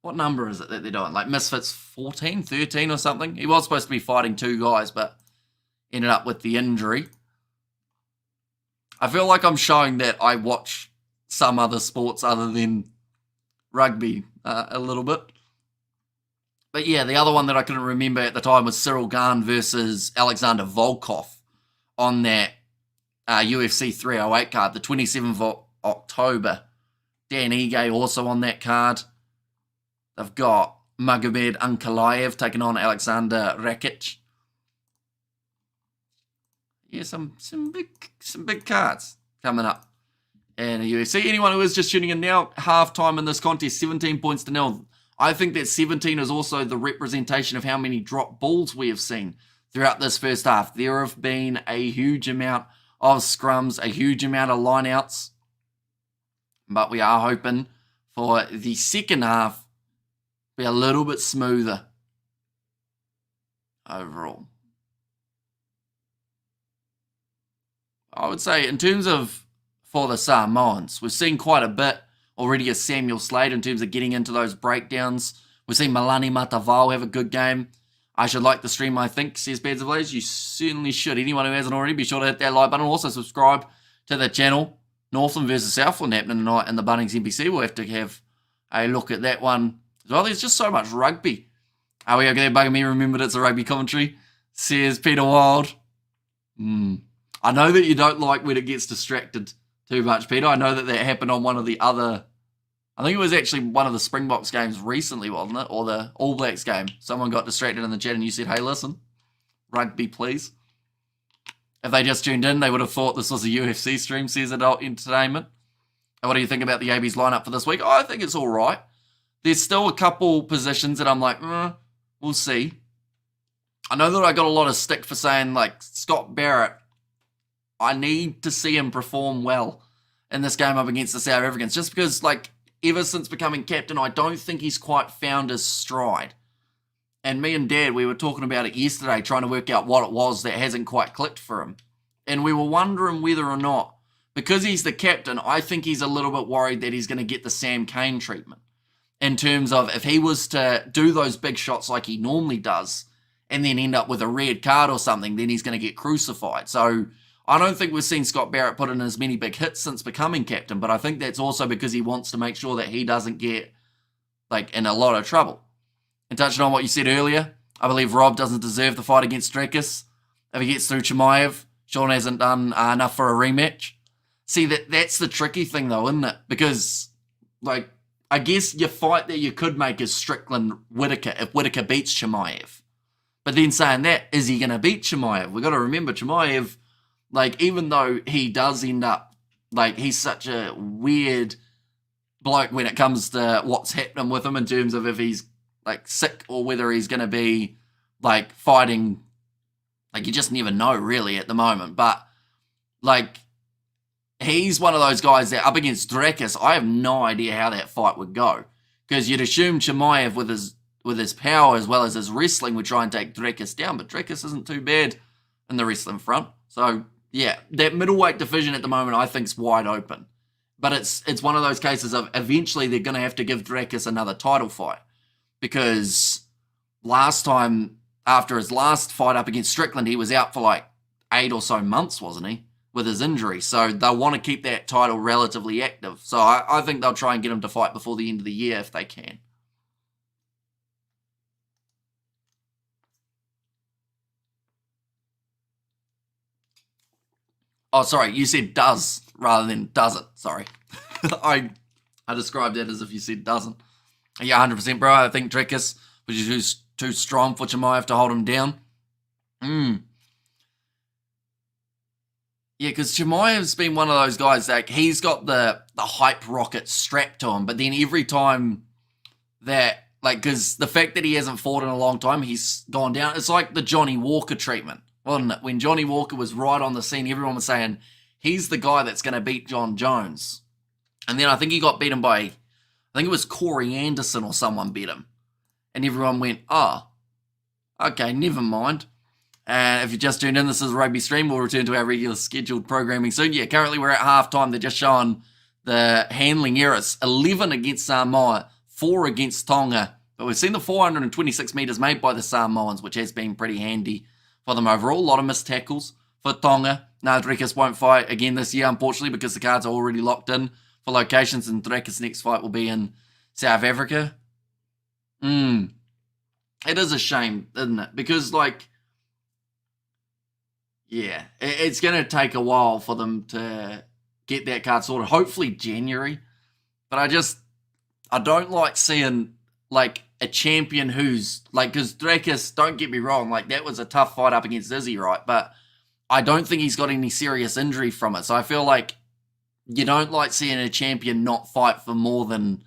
What number is it that they're doing? Like Misfits 14, 13 or something? He was supposed to be fighting two guys, but ended up with the injury. I feel like I'm showing that I watch some other sports other than rugby a little bit. But yeah, the other one that I couldn't remember at the time was Cyril Gahn versus Alexander Volkov on that UFC 308 card, the 27th of October. Dan Ige also on that card. They've got Magomed Ankalaev taking on Alexander Rakic. Yeah, some big cards coming up And UFC, anyone who is just tuning in now, half-time in this contest, 17 points to 0. I think that 17 is also the representation of how many drop balls we have seen throughout this first half. There have been a huge amount of scrums, a huge amount of lineouts, but we are hoping for the second half to be a little bit smoother overall. I would say in terms of for the Samoans, we've seen quite a bit already of Samuel Slade in terms of getting into those breakdowns. We've seen Malani Matavao have a good game. I should like the stream, I think, says Beards of Blaze. You certainly should. Anyone who hasn't already, be sure to hit that like button. Also subscribe to the channel. Northland versus Southland happening tonight in the Bunnings NPC. We'll have to have a look at that one as well. There's just so much rugby. Are we okay there bugging me? Remembered it's a rugby commentary, says Peter Wild. I know that you don't like when it gets distracted too much, Peter. I know that happened on one of the other, I think it was actually one of the Springboks games recently, wasn't it? Or the All Blacks game. Someone got distracted in the chat and you said, hey, listen, rugby, please. If they just tuned in, they would have thought this was a UFC stream, says Adult Entertainment. And what do you think about the AB's lineup for this week? I think it's all right. There's still a couple positions that I'm like, we'll see. I know that I got a lot of stick for saying, like, Scott Barrett, I need to see him perform well in this game up against the South Africans. Just because, like, ever since becoming captain, I don't think he's quite found his stride. And me and Dad, we were talking about it yesterday, trying to work out what it was that hasn't quite clicked for him. And we were wondering whether or not, because he's the captain, I think he's a little bit worried that he's going to get the Sam Cane treatment. In terms of if he was to do those big shots like he normally does, and then end up with a red card or something, then he's going to get crucified. So I don't think we've seen Scott Barrett put in as many big hits since becoming captain, but I think that's also because he wants to make sure that he doesn't get, like, in a lot of trouble. And touching on what you said earlier, I believe Rob doesn't deserve the fight against Drakus. If he gets through Chimaev, Sean hasn't done enough for a rematch. See, that's the tricky thing though, isn't it? Because, like, I guess your fight that you could make is Strickland-Whittaker if Whittaker beats Chimaev. But then saying that, is he going to beat Chimaev? We've got to remember Chimaev, like, even though he does end up, like, he's such a weird bloke when it comes to what's happening with him in terms of if he's, like, sick or whether he's going to be, like, fighting. Like, you just never know, really, at the moment. But, like, he's one of those guys that up against Drakus, I have no idea how that fight would go. Because you'd assume Chimaev with his power as well as his wrestling would try and take Drakus down. But Drakus isn't too bad in the wrestling front. So, yeah, that middleweight division at the moment I think is wide open. But it's one of those cases of eventually they're going to have to give Drakus another title fight. Because last time, after his last fight up against Strickland, he was out for like 8 or so months, wasn't he? With his injury. So they'll want to keep that title relatively active. So I think they'll try and get him to fight before the end of the year if they can. Oh, sorry, you said does rather than doesn't. Sorry. I described it as if you said doesn't. Yeah, 100%, bro. I think Drakus, which is too strong for Chimaev to hold him down. Yeah, because Chimaev's been one of those guys that he's got the hype rocket strapped to him, but then every time that, like, because the fact that he hasn't fought in a long time, he's gone down. It's like the Johnny Walker treatment, wasn't it? When Johnny Walker was right on the scene, everyone was saying, he's the guy that's going to beat John Jones. And then I think he got beaten by, I think it was Corey Anderson or someone beat him. And everyone went, oh, okay, never mind. And if you just tuned in, this is a rugby stream. We'll return to our regular scheduled programming soon. Yeah, currently we're at halftime. They're just showing the handling errors. 11 against Samoa, 4 against Tonga. But we've seen the 426 metres made by the Samoans, which has been pretty handy for them overall. A lot of missed tackles for Tonga. Now, Drakus won't fight again this year, unfortunately, because the cards are already locked in for locations, and Drakus' next fight will be in South Africa. It is a shame, isn't it? Because, like, yeah, it's going to take a while for them to get that card sorted. Hopefully January. But I don't like seeing, like, a champion who's, like, because Drakus, don't get me wrong, like, that was a tough fight up against Izzy, right? But I don't think he's got any serious injury from it. So I feel like you don't like seeing a champion not fight for more than,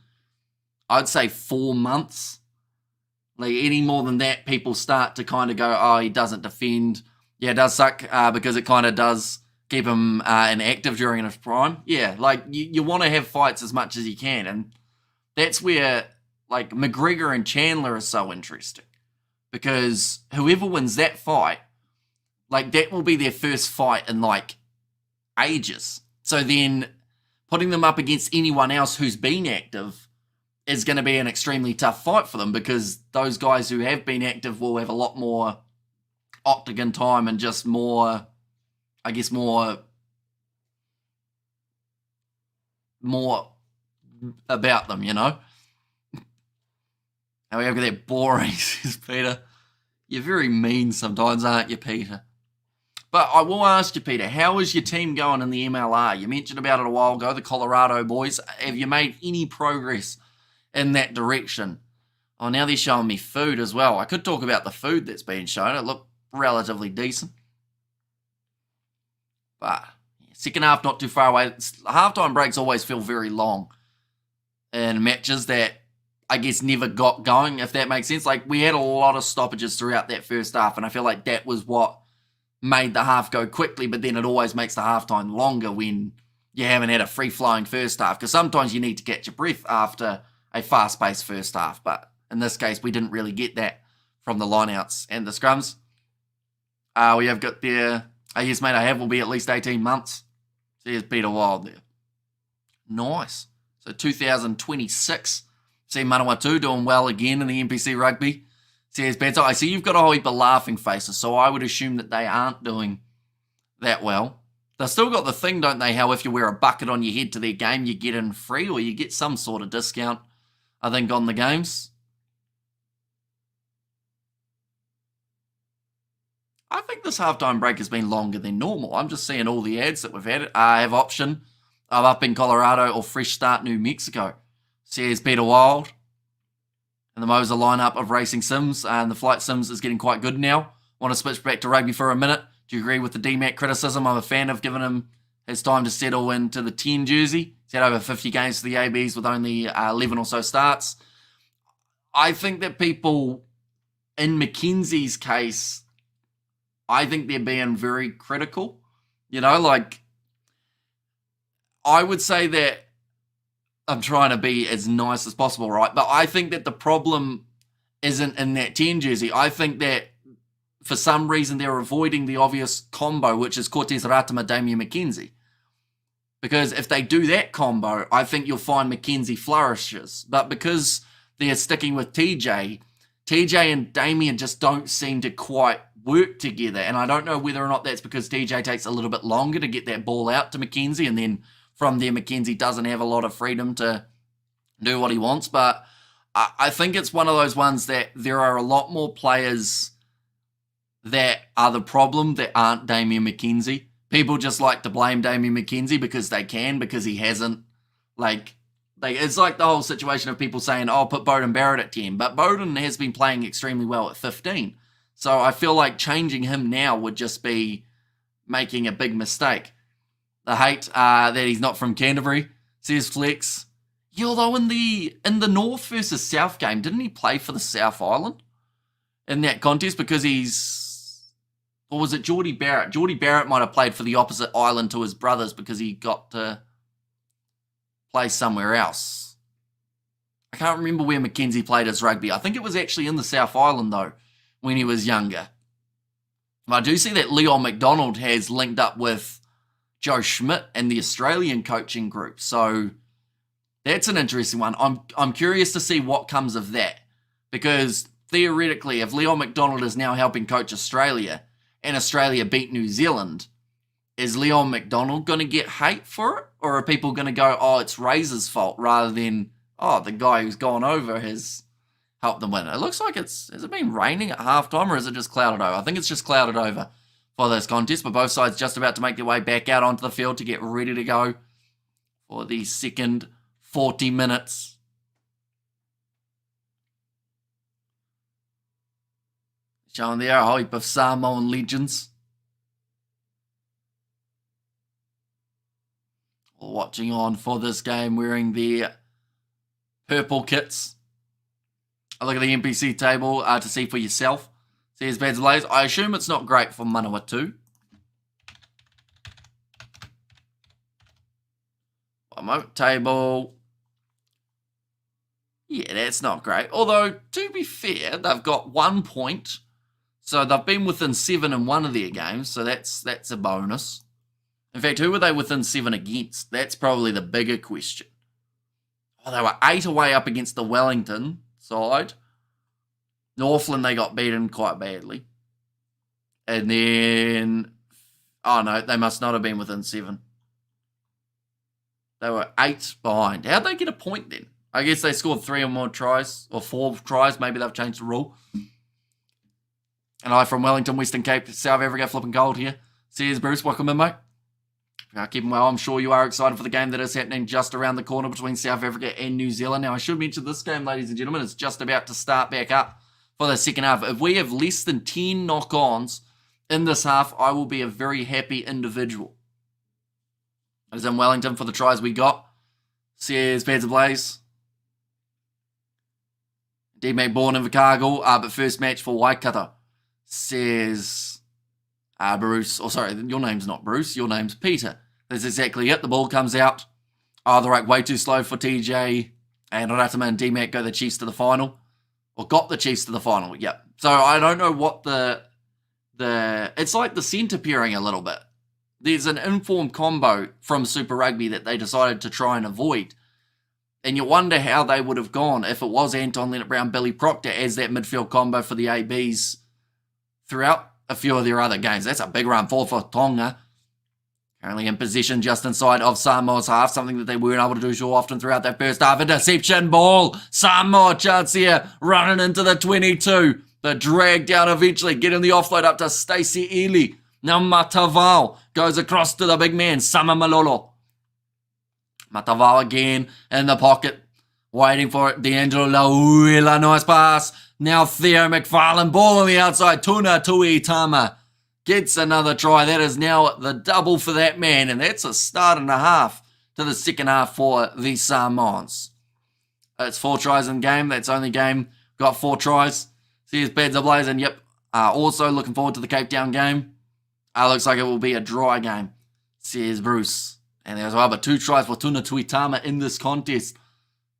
I'd say, 4 months. Like, any more than that, people start to kind of go, oh, he doesn't defend. Yeah, it does suck because it kind of does keep him inactive during his prime. Yeah, like, you want to have fights as much as you can. And that's where, like, McGregor and Chandler are so interesting. Because whoever wins that fight, like, that will be their first fight in, like, ages. So then putting them up against anyone else who's been active is going to be an extremely tough fight for them, because those guys who have been active will have a lot more octagon time and just more, I guess, more about them, you know? And we have that boring, says Peter. You're very mean sometimes, aren't you, Peter? But I will ask you, Peter, how is your team going in the MLR? You mentioned about it a while ago, the Colorado boys. Have you made any progress in that direction? Oh, now they're showing me food as well. I could talk about the food that's being shown. It looked relatively decent. But second half, not too far away. Halftime breaks always feel very long in matches that I guess never got going, if that makes sense. Like, we had a lot of stoppages throughout that first half, and I feel like that was what made the half go quickly, but then it always makes the halftime longer when you haven't had a free-flowing first half, because sometimes you need to catch your breath after a fast-paced first half, but in this case, we didn't really get that from the lineouts and the scrums. We have got there, yes mate, I have, will be at least 18 months. So here's Peter Wild there. Nice. So 2026. See Manawatu doing well again in the NPC rugby. Says Beto, I see you've got a whole heap of laughing faces, so I would assume that they aren't doing that well. They've still got the thing, don't they, how if you wear a bucket on your head to their game, you get in free, or you get some sort of discount, I think, on the games. I think this halftime break has been longer than normal. I'm just seeing all the ads that we've had. I have option of up in Colorado or fresh start New Mexico. Says Peter Wild. And the Moser lineup of racing sims, and the flight sims is getting quite good now. Want to switch back to rugby for a minute. Do you agree with the DMAC criticism? I'm a fan of giving him his time to settle into the 10 jersey. He's had over 50 games for the ABs with only 11 or so starts. I think that people, in Mackenzie's case, I think they're being very critical. You know, like, I would say that I'm trying to be as nice as possible, right? But I think that the problem isn't in that 10 jersey. I think that for some reason they're avoiding the obvious combo, which is Cortez Ratama, Damien McKenzie. Because if they do that combo, I think you'll find McKenzie flourishes. But because they're sticking with TJ and Damien just don't seem to quite work together. And I don't know whether or not that's because TJ takes a little bit longer to get that ball out to McKenzie, and then from there, McKenzie doesn't have a lot of freedom to do what he wants. But I think it's one of those ones that there are a lot more players that are the problem that aren't Damien McKenzie. People just like to blame Damien McKenzie because they can, because he hasn't. It's like the whole situation of people saying, oh, put Bowden Barrett at 10. But Bowden has been playing extremely well at 15. So I feel like changing him now would just be making a big mistake. The hate that he's not from Canterbury, says Flex. Yeah, although in the North versus South game, didn't he play for the South Island in that contest? Because or was it Geordie Barrett? Geordie Barrett might have played for the opposite island to his brothers because he got to play somewhere else. I can't remember where McKenzie played his rugby. I think it was actually in the South Island, though, when he was younger. But I do see that Leon McDonald has linked up with Joe Schmidt and the Australian coaching group. So that's an interesting one. I'm curious to see what comes of that, because theoretically, if Leon McDonald is now helping coach Australia and Australia beat New Zealand, is Leon McDonald going to get hate for it? Or are people going to go, oh, it's Razor's fault, rather than, oh, the guy who's gone over has helped them win? It looks like has it been raining at halftime, or is it just clouded over? I think it's just clouded over for this contest, but both sides just about to make their way back out onto the field to get ready to go for the second 40 minutes. Showing there a heap of Samoan legends. watching on for this game wearing the purple kits. I look at the NPC table to see for yourself. See his badge blaze. I assume it's not great for Manawatu. One moment, table. Yeah, that's not great. Although, to be fair, they've got 1 point. So they've been within 7 in one of their games. So that's a bonus. In fact, who were they within 7 against? That's probably the bigger question. Oh, they were 8 away up against the Wellington side. Northland, they got beaten quite badly. And then... Oh, no, they must not have been within 7. They were 8 behind. How'd they get a point then? I guess they scored 3 or more tries, or 4 tries. Maybe they've changed the rule. And I from Wellington, Western Cape, South Africa, flipping gold here. Cheers, Bruce. Welcome in, mate. Keeping well. I'm sure you are excited for the game that is happening just around the corner between South Africa and New Zealand. Now, I should mention this game, ladies and gentlemen, is just about to start back up for the second half. If we have less than 10 knock-ons in this half, I will be a very happy individual. As in Wellington for the tries we got. Says Pads Blaze. D-Mate born in Vicargill, but first match for Waikato. Says Bruce. Oh, sorry, your name's not Bruce. Your name's Peter. That's exactly it. The ball comes out. Oh, the right way too slow for TJ. And Ratama and D-Mac go the Chiefs to the final. Or got the Chiefs to the final, yep. So I don't know what the it's like the centre pairing a little bit. There's an informed combo from Super Rugby that they decided to try and avoid. And you wonder how they would have gone if it was Anton Leonard-Brown, Billy Proctor as that midfield combo for the ABs throughout a few of their other games. That's a big run for Tonga. Currently in position just inside of Samoa's half, something that they weren't able to do so often throughout that first half. Interception ball. Samoa chance here, running into the 22. The drag down eventually, getting the offload up to Stacey Ely. Now Matavao goes across to the big man, Sama Malolo. Matavao again in the pocket, waiting for it. D'Angelo Lauila, nice pass. Now Theo McFarlane, ball on the outside. Tuna Tuitama gets another try. That is now the double for that man, and that's a start and a half to the second half for the Samoans. It's 4 tries in game. That's only game got 4 tries. See his beds ablaze, and yep, also looking forward to the Cape Town game. Looks like it will be a dry game, says Bruce. And there's but 2 tries for Tuna Tuitama in this contest.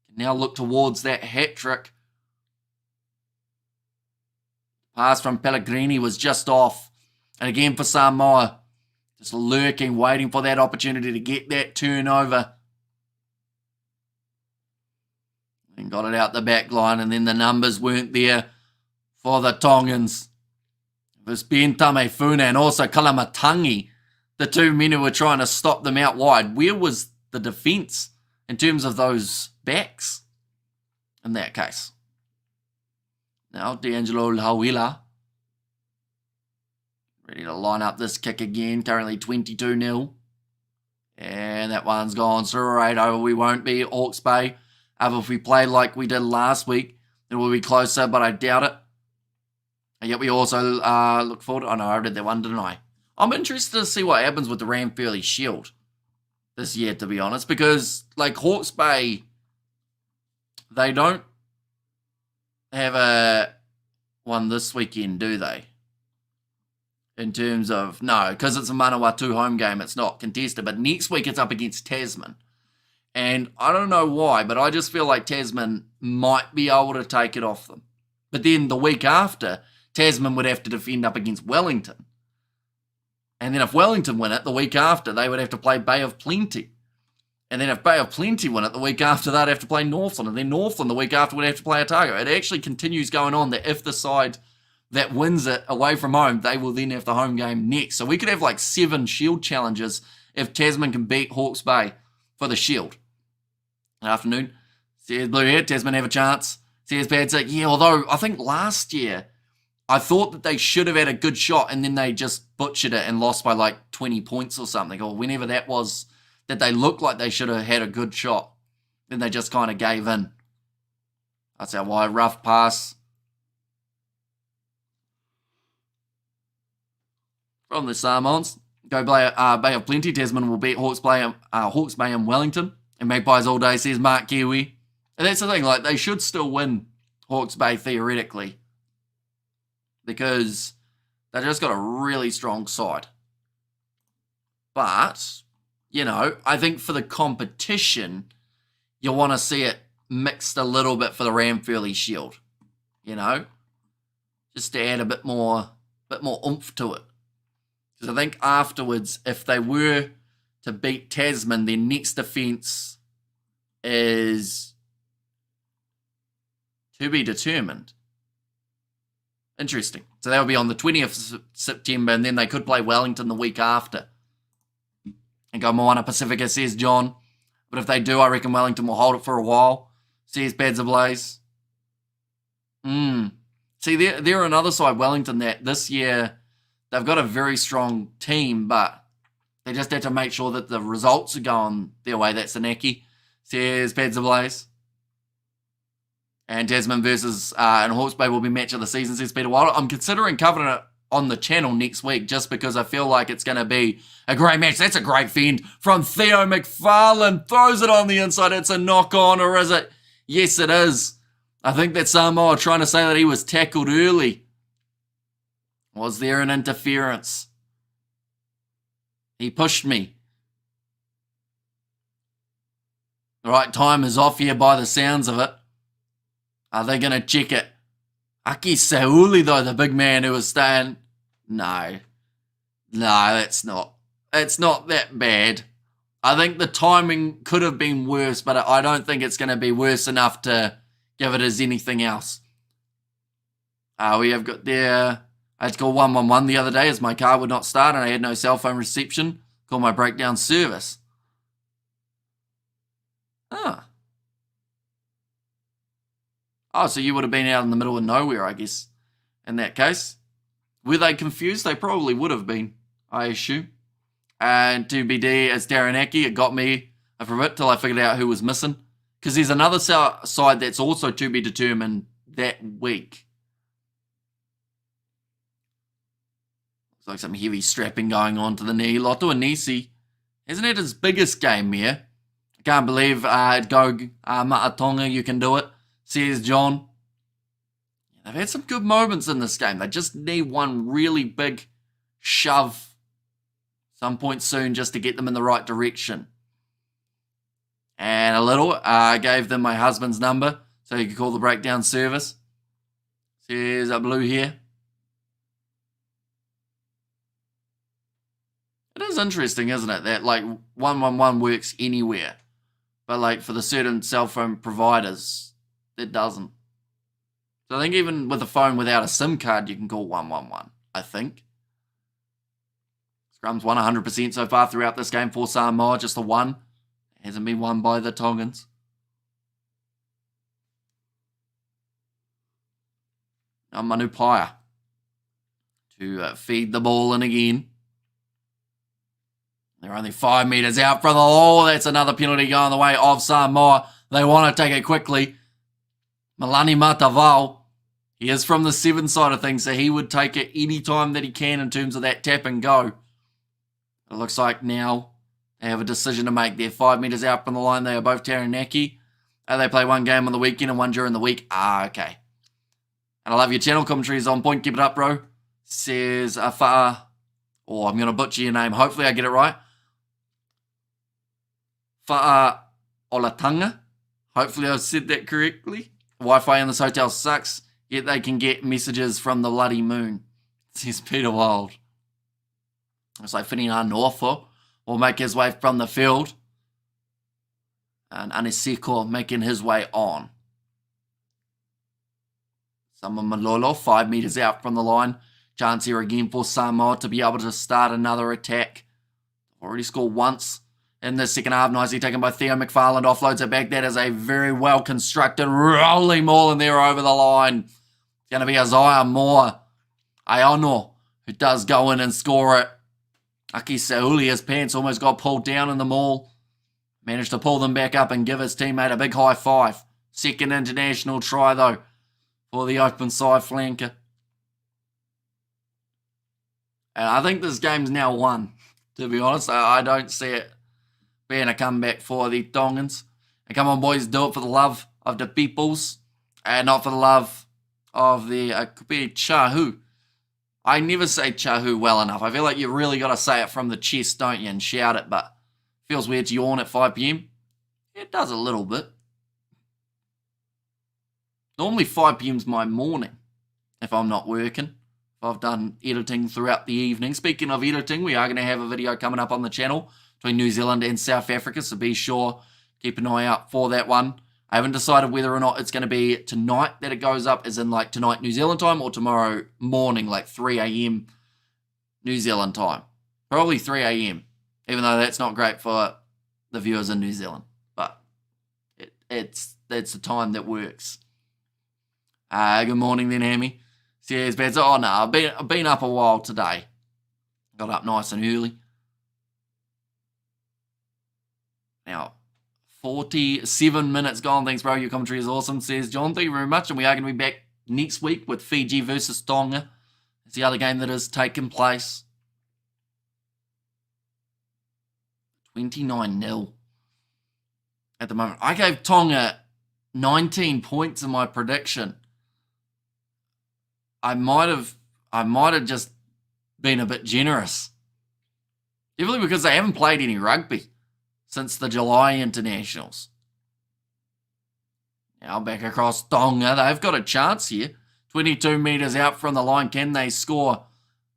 Can now look towards that hat-trick. Pass from Pellegrini was just off. And again for Samoa, just lurking, waiting for that opportunity to get that turnover. And got it out the back line, and then the numbers weren't there for the Tongans. It was Bentame Funa and also Kalamatangi, the 2 men who were trying to stop them out wide. Where was the defence in terms of those backs in that case? Now, D'Angelo Lauila ready to line up this kick again. Currently 22-0. And that one's gone straight over. We won't be Hawke's Bay. If we play like we did last week, it will be closer, but I doubt it. And yet we also look forward to... Oh, no, I did that one, didn't I? I'm interested to see what happens with the Ranfurly Shield this year, to be honest, because, like, Hawke's Bay, they don't have a one this weekend, do they? In terms of... No, because it's a Manawatu home game, it's not contested, but next week it's up against Tasman. And I don't know why, but I just feel like Tasman might be able to take it off them. But then the week after, Tasman would have to defend up against Wellington. And then if Wellington win it, the week after, they would have to play Bay of Plenty. And then if Bay of Plenty win it, the week after, they'd have to play Northland. And then Northland, the week after, would have to play Otago. It actually continues going on that if the side that wins it away from home, they will then have the home game next. So we could have like 7 Shield challenges if Tasman can beat Hawke's Bay for the Shield. Good afternoon. Says Blue here. Tasman have a chance. Says Bad Sick. Yeah, although I think last year I thought that they should have had a good shot and then they just butchered it and lost by like 20 points or something. Or whenever that was, that they looked like they should have had a good shot. Then they just kind of gave in. That's our wide rough pass. From the Samoans. Go Bay of Plenty. Tasman will beat Hawke's Bay and Wellington. And Magpies all day, says Mark Kiwi. And that's the thing, like, they should still win Hawke's Bay theoretically. Because they just got a really strong side. But, you know, I think for the competition, you want to see it mixed a little bit for the Ramfurly Shield. You know? Just to add a bit more oomph to it. Because I think afterwards, if they were to beat Tasman, their next defence is to be determined. Interesting. So that would be on the 20th of September, and then they could play Wellington the week after. And go Moana Pacifica, says John. But if they do, I reckon Wellington will hold it for a while, says Pads Ablaze. See, they're another side, Wellington, that this year they've got a very strong team, but they just have to make sure that the results are going their way. That's the Naki, says Pads Ablaze. And Tasman versus and Hawke's Bay will be match of the season, says Peter Wilder. I'm considering covering it on the channel next week just because I feel like it's going to be a great match. That's a great fend from Theo McFarlane. Throws it on the inside. It's a knock-on, or is it? Yes, it is. I think that Samoa trying to say that he was tackled early. Was there an interference? He pushed me. The right time is off here by the sounds of it. Are they going to check it? Aki Sauli, though, the big man who was staying. No, that's not. It's not that bad. I think the timing could have been worse, but I don't think it's going to be worse enough to give it as anything else. We have got there. I had to call 111 the other day as my car would not start and I had no cell phone reception. Call my breakdown service. Oh, so you would have been out in the middle of nowhere, I guess, in that case. Were they confused? They probably would have been, I assume. And 2BD as Darren Aki, it got me for a bit till I figured out who was missing. Because there's another side that's also to be determined that week. Looks like some heavy strapping going on to the knee. Loto Anisi hasn't had his biggest game here. I can't believe Tonga, you can do it, says John. They've had some good moments in this game. They just need one really big shove some point soon just to get them in the right direction. And a little, I gave them my husband's number so he could call the breakdown service. Says Blue here. It is interesting, isn't it, that like 111 works anywhere. But like for the certain cell phone providers, it doesn't. So I think even with a phone without a SIM card, you can call 111, I think. Scrum's won 100% so far throughout this game for Samoa, just the one. It hasn't been won by the Tongans. Now Manu Paya to feed the ball in again. They're only 5 metres out from the wall. That's another penalty going the way of Samoa. They want to take it quickly. Malani Matavao, he is from the 7 side of things, so he would take it any time that he can in terms of that tap and go. It looks like now they have a decision to make. They're 5 metres out from the line. They are both Taranaki. They play one game on the weekend and one during the week. Okay. And I love your channel. Commentary is on point. Keep it up, bro. Says Afa'a. Oh, I'm going to butcher your name. Hopefully I get it right. Fa'a Olatanga. Hopefully I've said that correctly. Wi-Fi in this hotel sucks, yet they can get messages from the bloody moon, says Peter Wild. It's like Whinia Norfolk will make his way from the field. And Aniseko making his way on. Samoa Malolo, 5 metres out from the line. Chance here again for Samoa to be able to start another attack. Already scored once in the second half. Nicely taken by Theo McFarlane. Offloads it back. That is a very well constructed rolling ball in there over the line. It's going to be Isaiah Moore. Aono, who does go in and score it. Aki Sauli, his pants almost got pulled down in the maul. Managed to pull them back up and give his teammate a big high five. Second international try, though, for the open side flanker. And I think this game's now won. to be honest. I don't see it being a comeback for the Tongans. And come on, boys, do it for the love of the peoples and not for the love of the could be Chahu. I never say Chahu well enough. I feel like you really got to say it from the chest, don't you, and shout it, but it feels weird to yawn at 5 p.m. It does a little bit. Normally 5 p.m.'s my morning if I'm not working. If I've done editing throughout the evening. Speaking of editing, we are going to have a video coming up on the channel between New Zealand and South Africa, so be sure, keep an eye out for that one. I haven't decided whether or not it's going to be tonight that it goes up, as in like tonight New Zealand time, or tomorrow morning, like 3 a.m. New Zealand time. Probably 3 a.m., even though that's not great for the viewers in New Zealand. But it's the time that works. Good morning then, Hammy. Cheers, Beds. Oh, no, I've been up a while today. Got up nice and early. Now, 47 minutes gone. Thanks, bro. Your commentary is awesome, says John. Thank you very much. And we are going to be back next week with Fiji versus Tonga. It's the other game that is taking place. 29-0 at the moment. I gave Tonga 19 points in my prediction. I might have just been a bit generous. Definitely because they haven't played any rugby since the July internationals. Now back across Tonga. They've got a chance here. 22 metres out from the line. Can they score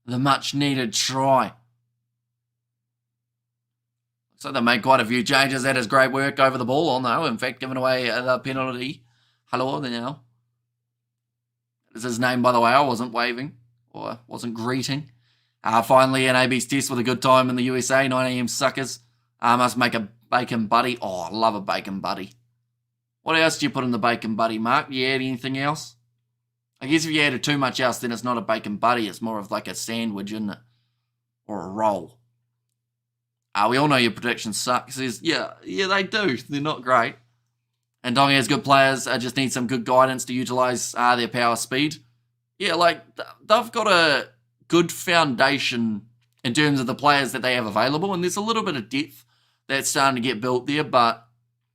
the much needed try? So they made quite a few changes. That is great work over the ball. Oh no, in fact, giving away the penalty. Hello there now. That is his name, by the way. I wasn't waving or wasn't greeting. Finally, an AB's test with a good time in the USA. 9 a.m. suckers. Must make a bacon buddy. Oh, I love a bacon buddy. What else do you put in the bacon buddy, Mark? Do you add anything else? I guess if you added too much else, then it's not a bacon buddy. It's more of like a sandwich, isn't it? Or a roll. We all know your predictions suck. Says, yeah, they do. They're not great. And Tonga has good players. Just need some good guidance to utilise their power speed. Yeah, like, they've got a good foundation in terms of the players that they have available. And there's a little bit of depth that's starting to get built there. But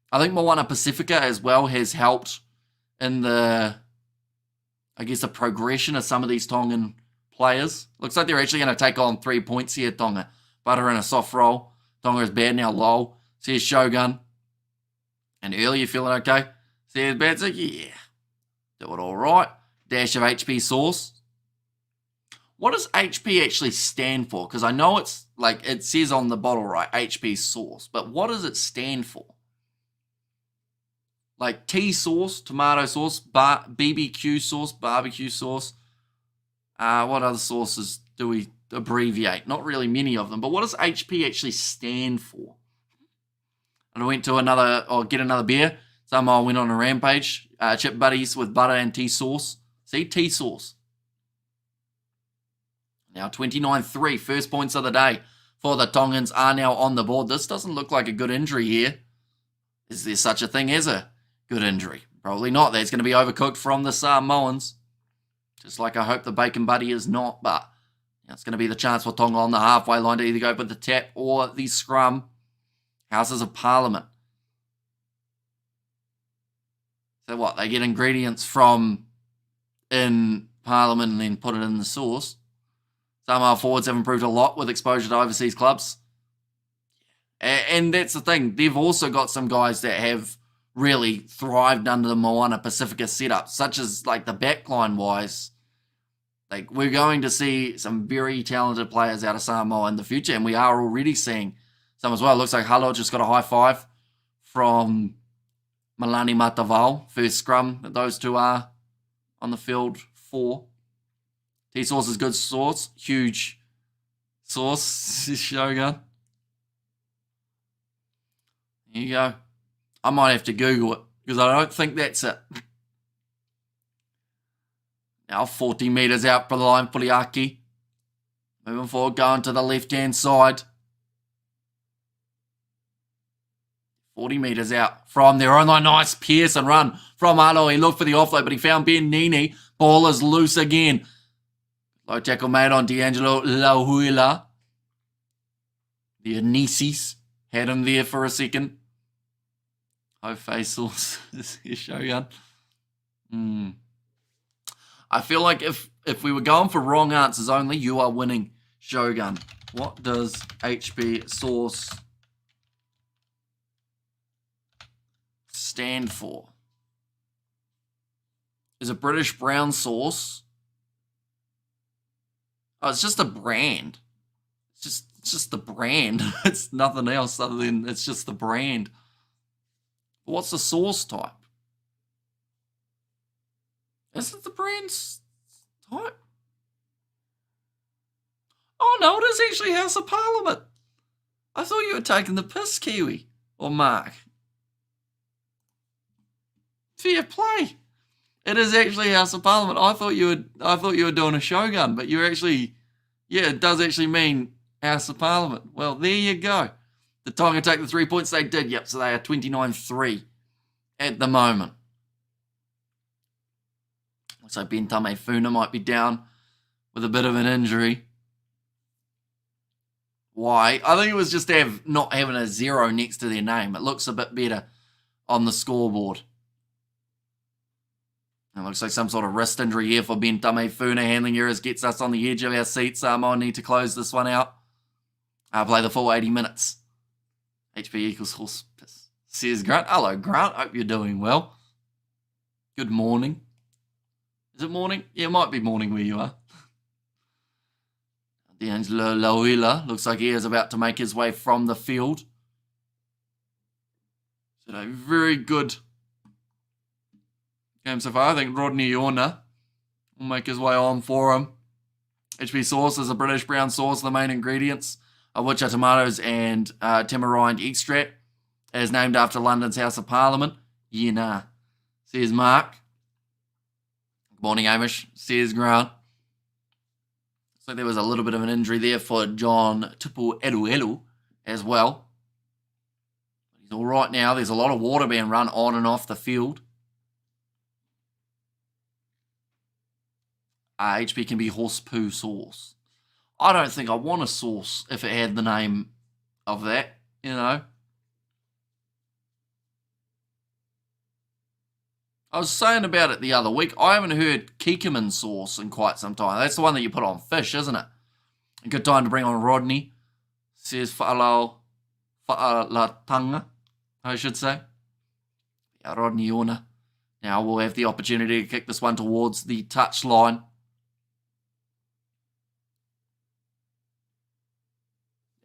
I think Moana Pacifica as well has helped in the progression of some of these Tongan players. Looks like they're actually going to take on 3 points here, Tonga. Butter in a soft roll. Tonga is bad now, lol. Says Shogun. And early, you feeling okay? Says Badzik, yeah. Do it all right. Dash of HP sauce. What does HP actually stand for? Because I know it's like, it says on the bottle, right? HP sauce. But what does it stand for? Like tea sauce, tomato sauce, BBQ sauce, barbecue sauce. What other sauces do we abbreviate? Not really many of them, but what does HP actually stand for? And I went to get another beer. Somehow I went on a rampage. Chip buddies with butter and tea sauce. See, tea sauce. Now 29-3, first points of the day for the Tongans are now on the board. This doesn't look like a good injury here. Is there such a thing as a good injury? Probably not. That's going to be overcooked from the Samoans. Just like I hope the bacon buddy is not, but it's going to be the chance for Tonga on the halfway line to either go with the tap or the scrum. Houses of Parliament. So what? They get ingredients from in Parliament and then put it in the sauce. Samoa forwards have improved a lot with exposure to overseas clubs. And that's the thing. They've also got some guys that have really thrived under the Moana Pacifica setup, such as like the backline wise. Like, we're going to see some very talented players out of Samoa in the future, and we are already seeing some as well. It looks like Halo just got a high five from Malani Matavao. First scrum that those two are on the field for. T-Sauce is good sauce. Huge sauce, Shogun. There you go. I might have to Google it, because I don't think that's it. Now 40 metres out for the line, Puliaki. Moving forward, going to the left-hand side. 40 metres out from their own line. Nice Pearson run from Alo. He looked for the offload, but he found Ben Nini. Ball is loose again. Low tackle made on D'Angelo Lahuila. The Anisis had him there for a second. High face sauce is here, Shogun. I feel like if we were going for wrong answers only, you are winning, Shogun. What does HB sauce stand for? Is it British brown sauce? Oh, it's just a brand. It's just the brand. It's nothing else other than it's just the brand. What's the sauce type? Is it the brand's type? Oh no, it is actually House of Parliament. I thought you were taking the piss, Kiwi. Or Mark. Fair play. It is actually House of Parliament. I thought you were doing a Shogun, but you're actually, yeah, it does actually mean House of Parliament. Well, there you go. The Tonga take the 3 points. They did, yep. So they are 29-3 at the moment. Looks like Ben Tamefuna might be down with a bit of an injury. Why? I think it was just not having a 0 next to their name. It looks a bit better on the scoreboard. It looks like some sort of wrist injury here for Ben Tamefuna. Handling errors gets us on the edge of our seats. Samoa need to close this one out. I'll play the full 80 minutes. HP equals horse piss. Says Grant. Hello, Grant. Hope you're doing well. Good morning. Is it morning? Yeah, it might be morning where you are. D'Angelo Lauila looks like he is about to make his way from the field. So a very good game so far. I think Rodney Iona will make his way on for him. HB sauce is a British brown sauce. The main ingredients of which are tomatoes and tamarind extract. It is named after London's House of Parliament. Yeah, nah. Says Mark. Good morning, Amish. Says Grant. So there was a little bit of an injury there for John Tupu Eluelu as well. He's all right now. There's a lot of water being run on and off the field. HP can be horse poo sauce. I don't think I want a sauce if it had the name of that, you know. I was saying about it the other week. I haven't heard Kikkoman sauce in quite some time. That's the one that you put on fish, isn't it? A good time to bring on Rodney. Says Fa'alatanga, I should say. Yeah, Rodney Iona. Now we'll have the opportunity to kick this one towards the touch line.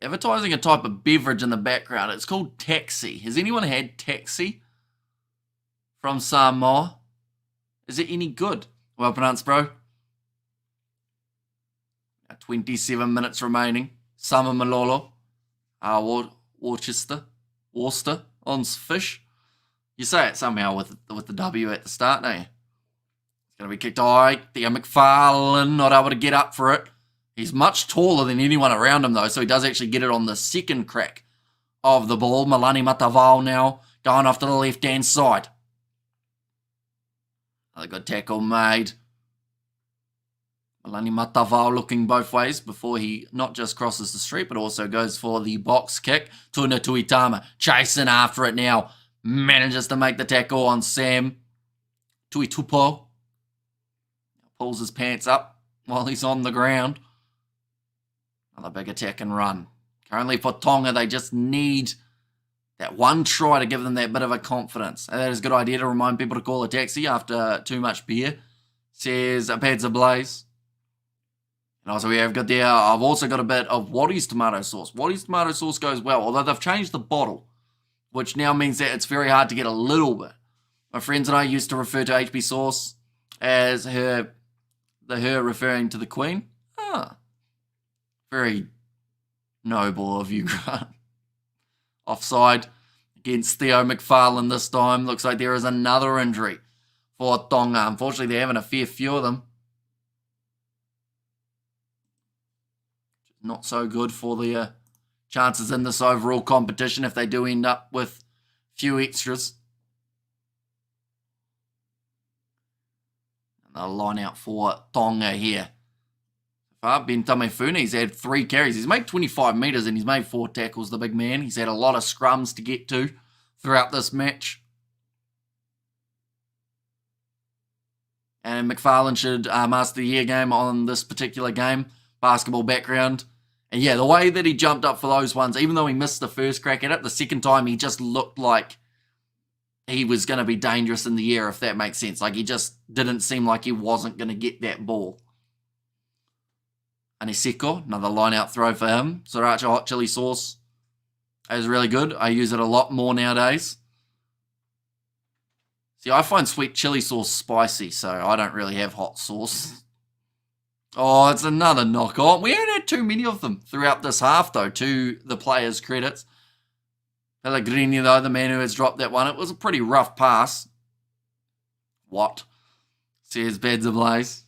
Advertising a type of beverage in the background. It's called taxi. Has anyone had taxi from Samoa? Is it any good? Well pronounced, bro. 27 minutes remaining. Sama Malolo. Worcester on fish. You say it somehow with the W at the start, don't you? It's going to be kicked high. Theo McFarlane not able to get up for it. He's much taller than anyone around him, though, so he does actually get it on the second crack of the ball. Malani Matavao now going off to the left-hand side. Another good tackle made. Malani Matavao looking both ways before he not just crosses the street, but also goes for the box kick. Tuna Tuitama chasing after it now. Manages to make the tackle on Sam Tuitupo. Pulls his pants up while he's on the ground. Another big attack and run. Currently for Tonga, they just need that one try to give them that bit of a confidence. And that is a good idea to remind people to call a taxi after too much beer. Says Pads Ablaze. And also we have got there, I've also got a bit of Waddy's tomato sauce. Waddy's tomato sauce goes well, although they've changed the bottle, which now means that it's very hard to get a little bit. My friends and I used to refer to HB sauce as her referring to the Queen. Very noble of you, Grant. Offside against Theo McFarlane this time. Looks like there is another injury for Tonga. Unfortunately, they're having a fair few of them. Not so good for their chances in this overall competition if they do end up with few extras. And they'll line out for Tonga here. Ben Tamefune's had 3 carries. He's made 25 metres and he's made 4 tackles, the big man. He's had a lot of scrums to get to throughout this match. And McFarlane should master the year game on this particular game. Basketball background. And yeah, the way that he jumped up for those ones, even though he missed the first crack at it, the second time he just looked like he was going to be dangerous in the air, if that makes sense. Like, he just didn't seem like he wasn't going to get that ball. Aniseko, another line-out throw for him. Sriracha hot chili sauce is really good. I use it a lot more nowadays. See, I find sweet chili sauce spicy, so I don't really have hot sauce. Oh, it's another knock-on. We haven't had too many of them throughout this half, though, to the players' credits. Pellegrini, though, the man who has dropped that one, it was a pretty rough pass. What? Says Beds Ablaze.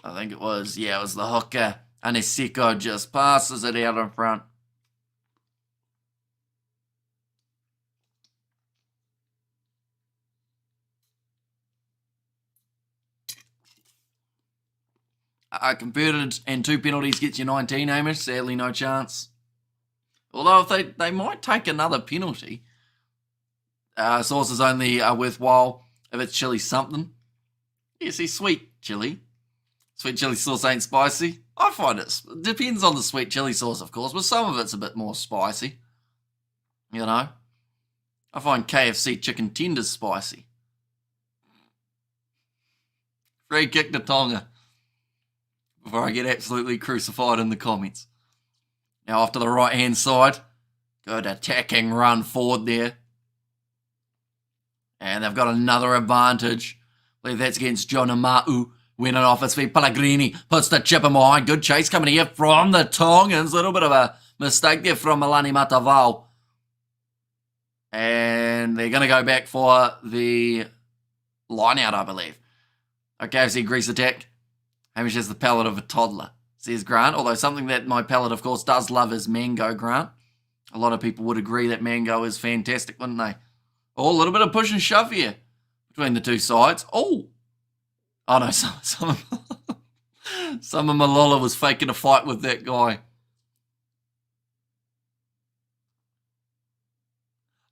I think it was the hooker. Aniseko just passes it out in front. Converted and 2 penalties gets you 19, Hamish. Sadly, no chance. Although if they might take another penalty. Sauce is only worthwhile if it's chili something. Yeah, see, sweet chili. Sweet chili sauce ain't spicy. I find it depends on the sweet chili sauce, of course, but some of it's a bit more spicy. You know? I find KFC chicken tenders spicy. Free kick to Tonga. Before I get absolutely crucified in the comments. Now off to the right-hand side. Good attacking run forward there. And they've got another advantage. I believe that's against John Amau. Winning off his feet. Pellegrini puts the chip in behind. Good chase coming here from the Tongans. A little bit of a mistake there from Milani Matavao. And they're going to go back for the line out, I believe. Okay, FC Greece attack. Hamish has the palate of a toddler, says Grant. Although something that my palate, of course, does love is mango, Grant. A lot of people would agree that mango is fantastic, wouldn't they? Oh, a little bit of push and shove here between the two sides. Oh no, some of Malala was faking a fight with that guy.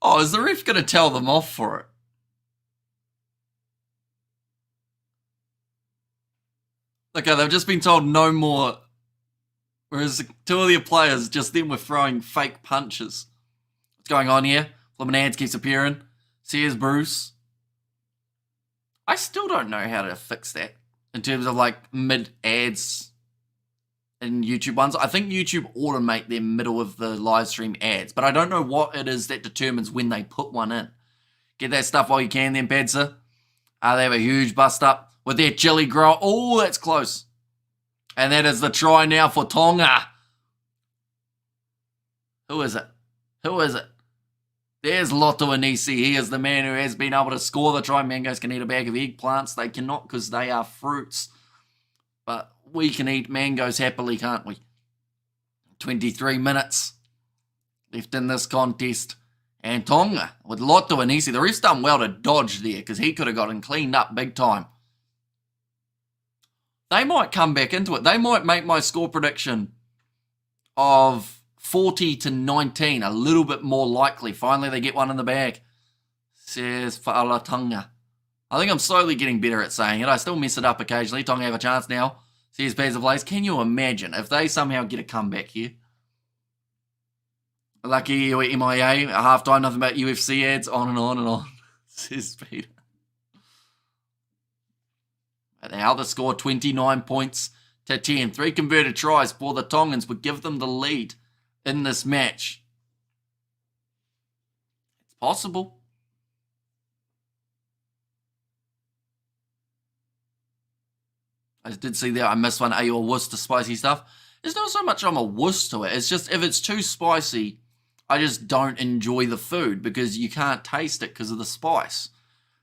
Oh, is the ref going to tell them off for it? Okay, they've just been told no more. Whereas 2 of their players just then were throwing fake punches. What's going on here? Fliminans keeps appearing. Sears Bruce. I still don't know how to fix that in terms of like mid-ads in YouTube ones. I think YouTube automate their middle of the live stream ads, but I don't know what it is that determines when they put one in. Get that stuff while you can then, Padsa. They have a huge bust up with their chili grill. Oh, that's close. And that is the try now for Tonga. Who is it? Who is it? There's Lotto Anisi. He is the man who has been able to score the try. Mangoes can eat a bag of eggplants. They cannot because they are fruits. But we can eat mangoes happily, can't we? 23 minutes left in this contest. And Tonga with Lotto Anisi. The ref's done well to dodge there because he could have gotten cleaned up big time. They might come back into it. They might make my score prediction of 40-19 a little bit more likely. Finally, they get one in the bag. Says Fa'ala Tonga. I think I'm slowly getting better at saying it. I still mess it up occasionally. Tonga have a chance now. Says Paz of Blaze. Can you imagine if they somehow get a comeback here? Lucky MIA, a half-time, nothing but UFC ads, on and on and on. Says Peter. But now the score 29 points to 10. 3 converted tries for the Tongans would give them the lead in this match. It's possible. I did see there, I missed one. Are you a wuss to spicy stuff? It's not so much I'm a wuss to it. It's just if it's too spicy, I just don't enjoy the food because you can't taste it because of the spice.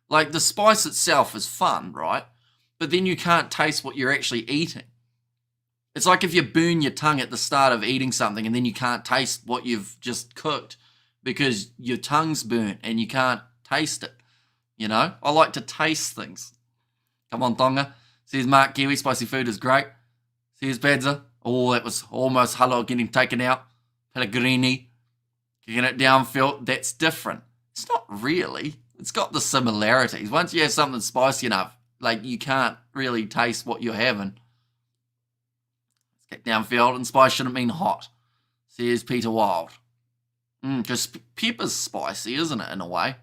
Like the spice itself is fun, right? But then you can't taste what you're actually eating. It's like if you burn your tongue at the start of eating something and then you can't taste what you've just cooked because your tongue's burnt and you can't taste it. You know? I like to taste things. Come on, Tonga. Says Mark Kiwi, spicy food is great. Says Badza. Oh, that was almost Halo getting taken out. Pellegrini kicking it downfield. That's different. It's not really. It's got the similarities. Once you have something spicy enough, like you can't really taste what you're having. Let's kick downfield, and spice shouldn't mean hot. Says Peter Wild. Because pepper's spicy, isn't it, in a way?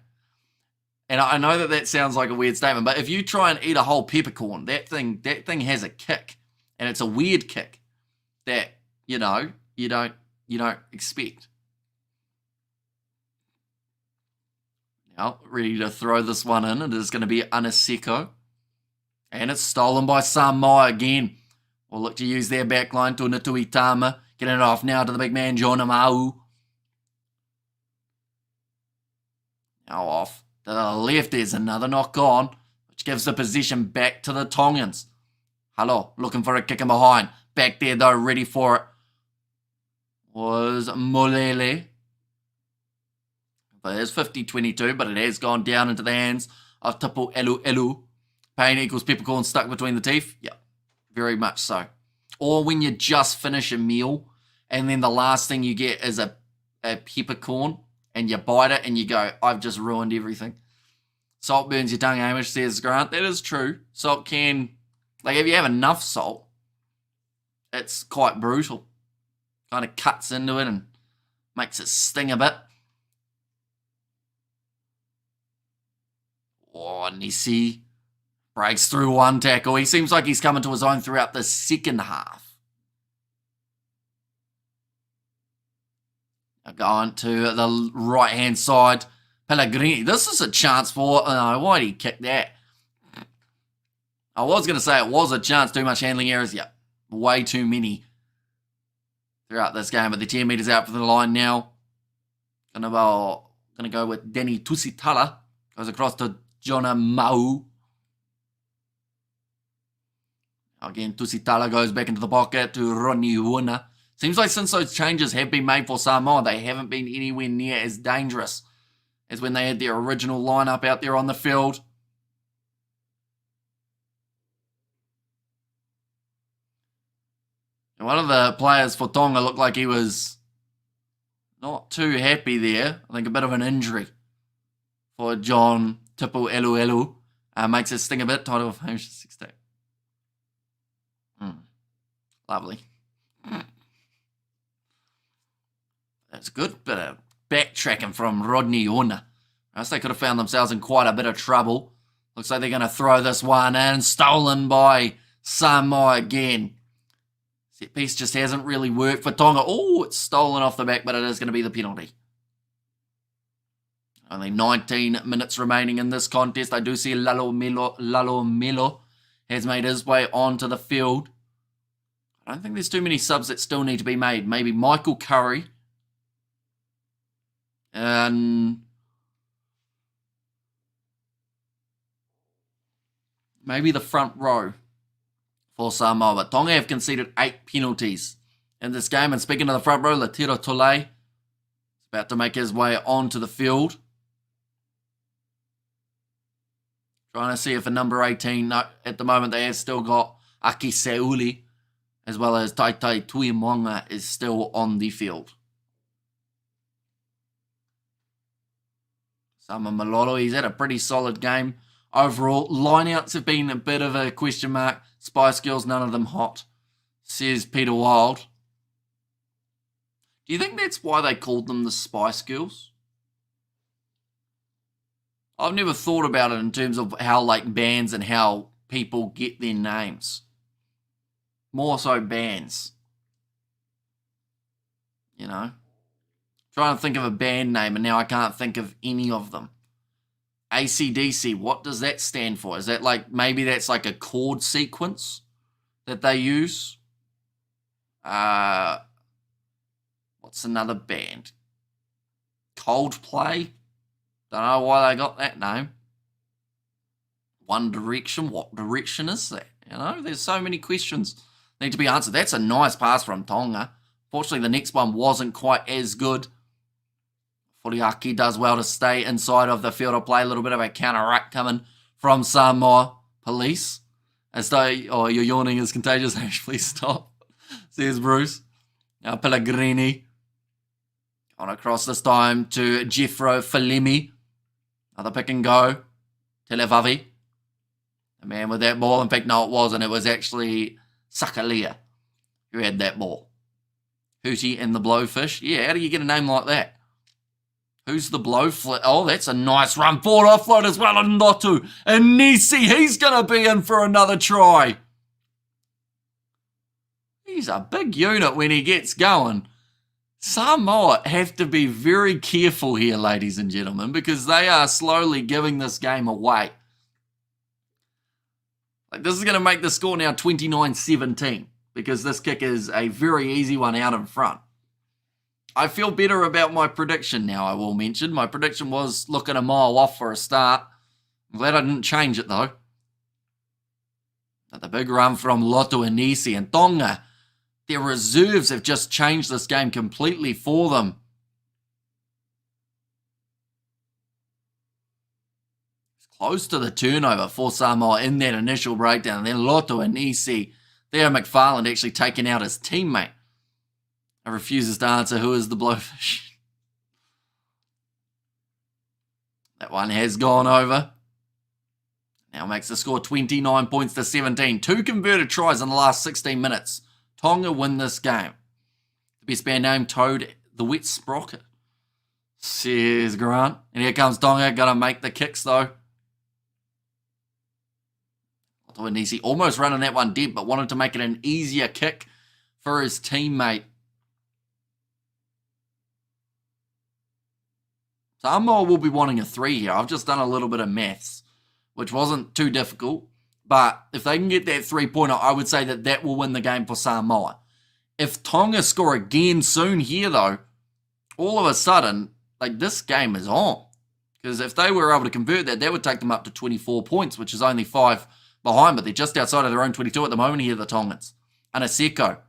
And I know that sounds like a weird statement, but if you try and eat a whole peppercorn, that thing has a kick, and it's a weird kick that you don't expect. Now, ready to throw this one in. It is going to be Aniseko, and it's stolen by Samoa again. We'll look to use their backline to Natuitama, getting it off now to the big man John Amau. Now off. To the left, there's another knock on, which gives the position back to the Tongans. Hello, looking for a kick in behind. Back there, though, ready for it was Molele. But it's 50-22, but it has gone down into the hands of Tapu Elu. Pain equals peppercorn stuck between the teeth. Yeah, very much so. Or when you just finish a meal, and then the last thing you get is a peppercorn, and you bite it and you go, I've just ruined everything. Salt burns your tongue, Hamish, says Grant. That is true. Salt can, like if you have enough salt, it's quite brutal. Kind of cuts into it and makes it sting a bit. Oh, Nissi breaks through one tackle. He seems like he's coming to his own throughout the second half. Going to the right-hand side. Pellegrini. This is a chance for... why did he kick that? I was going to say it was a chance. Too much handling errors. Yeah, way too many throughout this game. But the 10 metres out for the line now. Going to go with Danny Tusitala. Goes across to Jona Mau. Again, Tusitala goes back into the pocket to Ronnie Wuna. Seems like since those changes have been made for Samoa, they haven't been anywhere near as dangerous as when they had their original lineup out there on the field. And one of the players for Tonga looked like he was not too happy there. I think a bit of an injury for John Tipu Elu. Makes it sting a bit. Title of Hamish 16. Lovely. That's good bit of backtracking from Rodney Ona. Else they could have found themselves in quite a bit of trouble. Looks like they're going to throw this one in. Stolen by Samoa again. Set piece just hasn't really worked for Tonga. Oh, it's stolen off the back, but it is going to be the penalty. Only 19 minutes remaining in this contest. I do see Lalo Melo has made his way onto the field. I don't think there's too many subs that still need to be made. Maybe Michael Curry. And maybe the front row for Samoa. But Tonga have conceded 8 penalties in this game. And speaking of the front row, Latiro Tole is about to make his way onto the field. Trying to see if a number 18, no, at the moment they have still got Aki Seuli, as well as Taitai Tuimonga is still on the field. Sama Malolo, he's had a pretty solid game overall. Lineouts have been a bit of a question mark. Spice Girls, none of them hot, says Peter Wild. Do you think that's why they called them the Spice Girls? I've never thought about it in terms of how like bands and how people get their names. More so bands. You know? Trying to think of a band name and now I can't think of any of them. AC/DC, what does that stand for? Is that like, maybe that's like a chord sequence that they use? What's another band? Coldplay? Don't know why they got that name. One Direction, what direction is that? You know, there's so many questions need to be answered. That's a nice pass from Tonga. Fortunately, the next one wasn't quite as good. Furiaki does well to stay inside of the field of play. A little bit of a counteract coming from Samoa. police. As though, oh, your yawning is contagious. Ash, please stop. Says Bruce. Now Pellegrini. On across this time to Jeffro Falemi. Another pick and go. Televavi. The man with that ball. In fact, no, it wasn't. It was actually Sakalia who had that ball. Hootie and the Blowfish. Yeah, how do you get a name like that? Who's the Blowfish? Oh, that's a nice run forward offload as well. And Notu. And Nisi, he's going to be in for another try. He's a big unit when he gets going. Samoa have to be very careful here, ladies and gentlemen, because they are slowly giving this game away. Like, this is going to make the score now 29-17, because this kick is a very easy one out in front. I feel better about my prediction now, I will mention. My prediction was looking a mile off for a start. I'm glad I didn't change it, though. But the big run from Loto and Nisi and Tonga. Their reserves have just changed this game completely for them. It's close to the turnover for Samoa in that initial breakdown. And then Loto and Nisi. Theo McFarland actually taking out his teammate. He refuses to answer who is the Blowfish. That one has gone over. Now makes the score 29 points to 17. 2 converted tries in the last 16 minutes. Tonga win this game. The best band name, Toad the Wet Sprocket. Says Grant. And here comes Tonga. Got to make the kicks though. Nisi almost running that one dead, but wanted to make it an easier kick for his teammate. Samoa will be wanting a 3 here. I've just done a little bit of maths, which wasn't too difficult. But if they can get that 3-pointer, I would say that that will win the game for Samoa. If Tonga score again soon here, though, all of a sudden, like, this game is on. Because if they were able to convert that, that would take them up to 24 points, which is only 5 behind. But they're just outside of their own 22 at the moment here, the Tongans. Anaseko.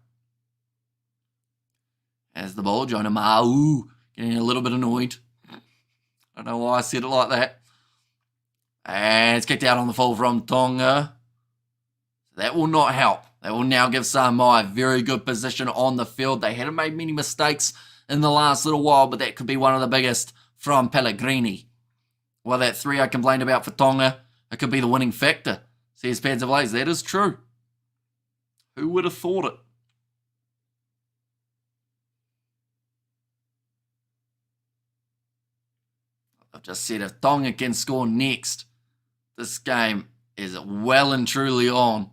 As the ball, Jonah Ma'u getting a little bit annoyed. I don't know why I said it like that. And it's kicked out on the fall from Tonga. That will not help. That will now give Samoa a very good position on the field. They hadn't made many mistakes in the last little while, but that could be one of the biggest from Pellegrini. Well, that 3 I complained about for Tonga, it could be the winning factor. Says Pads of Lays. That is true. Who would have thought it? I've just said if Tonga can score next, this game is well and truly on.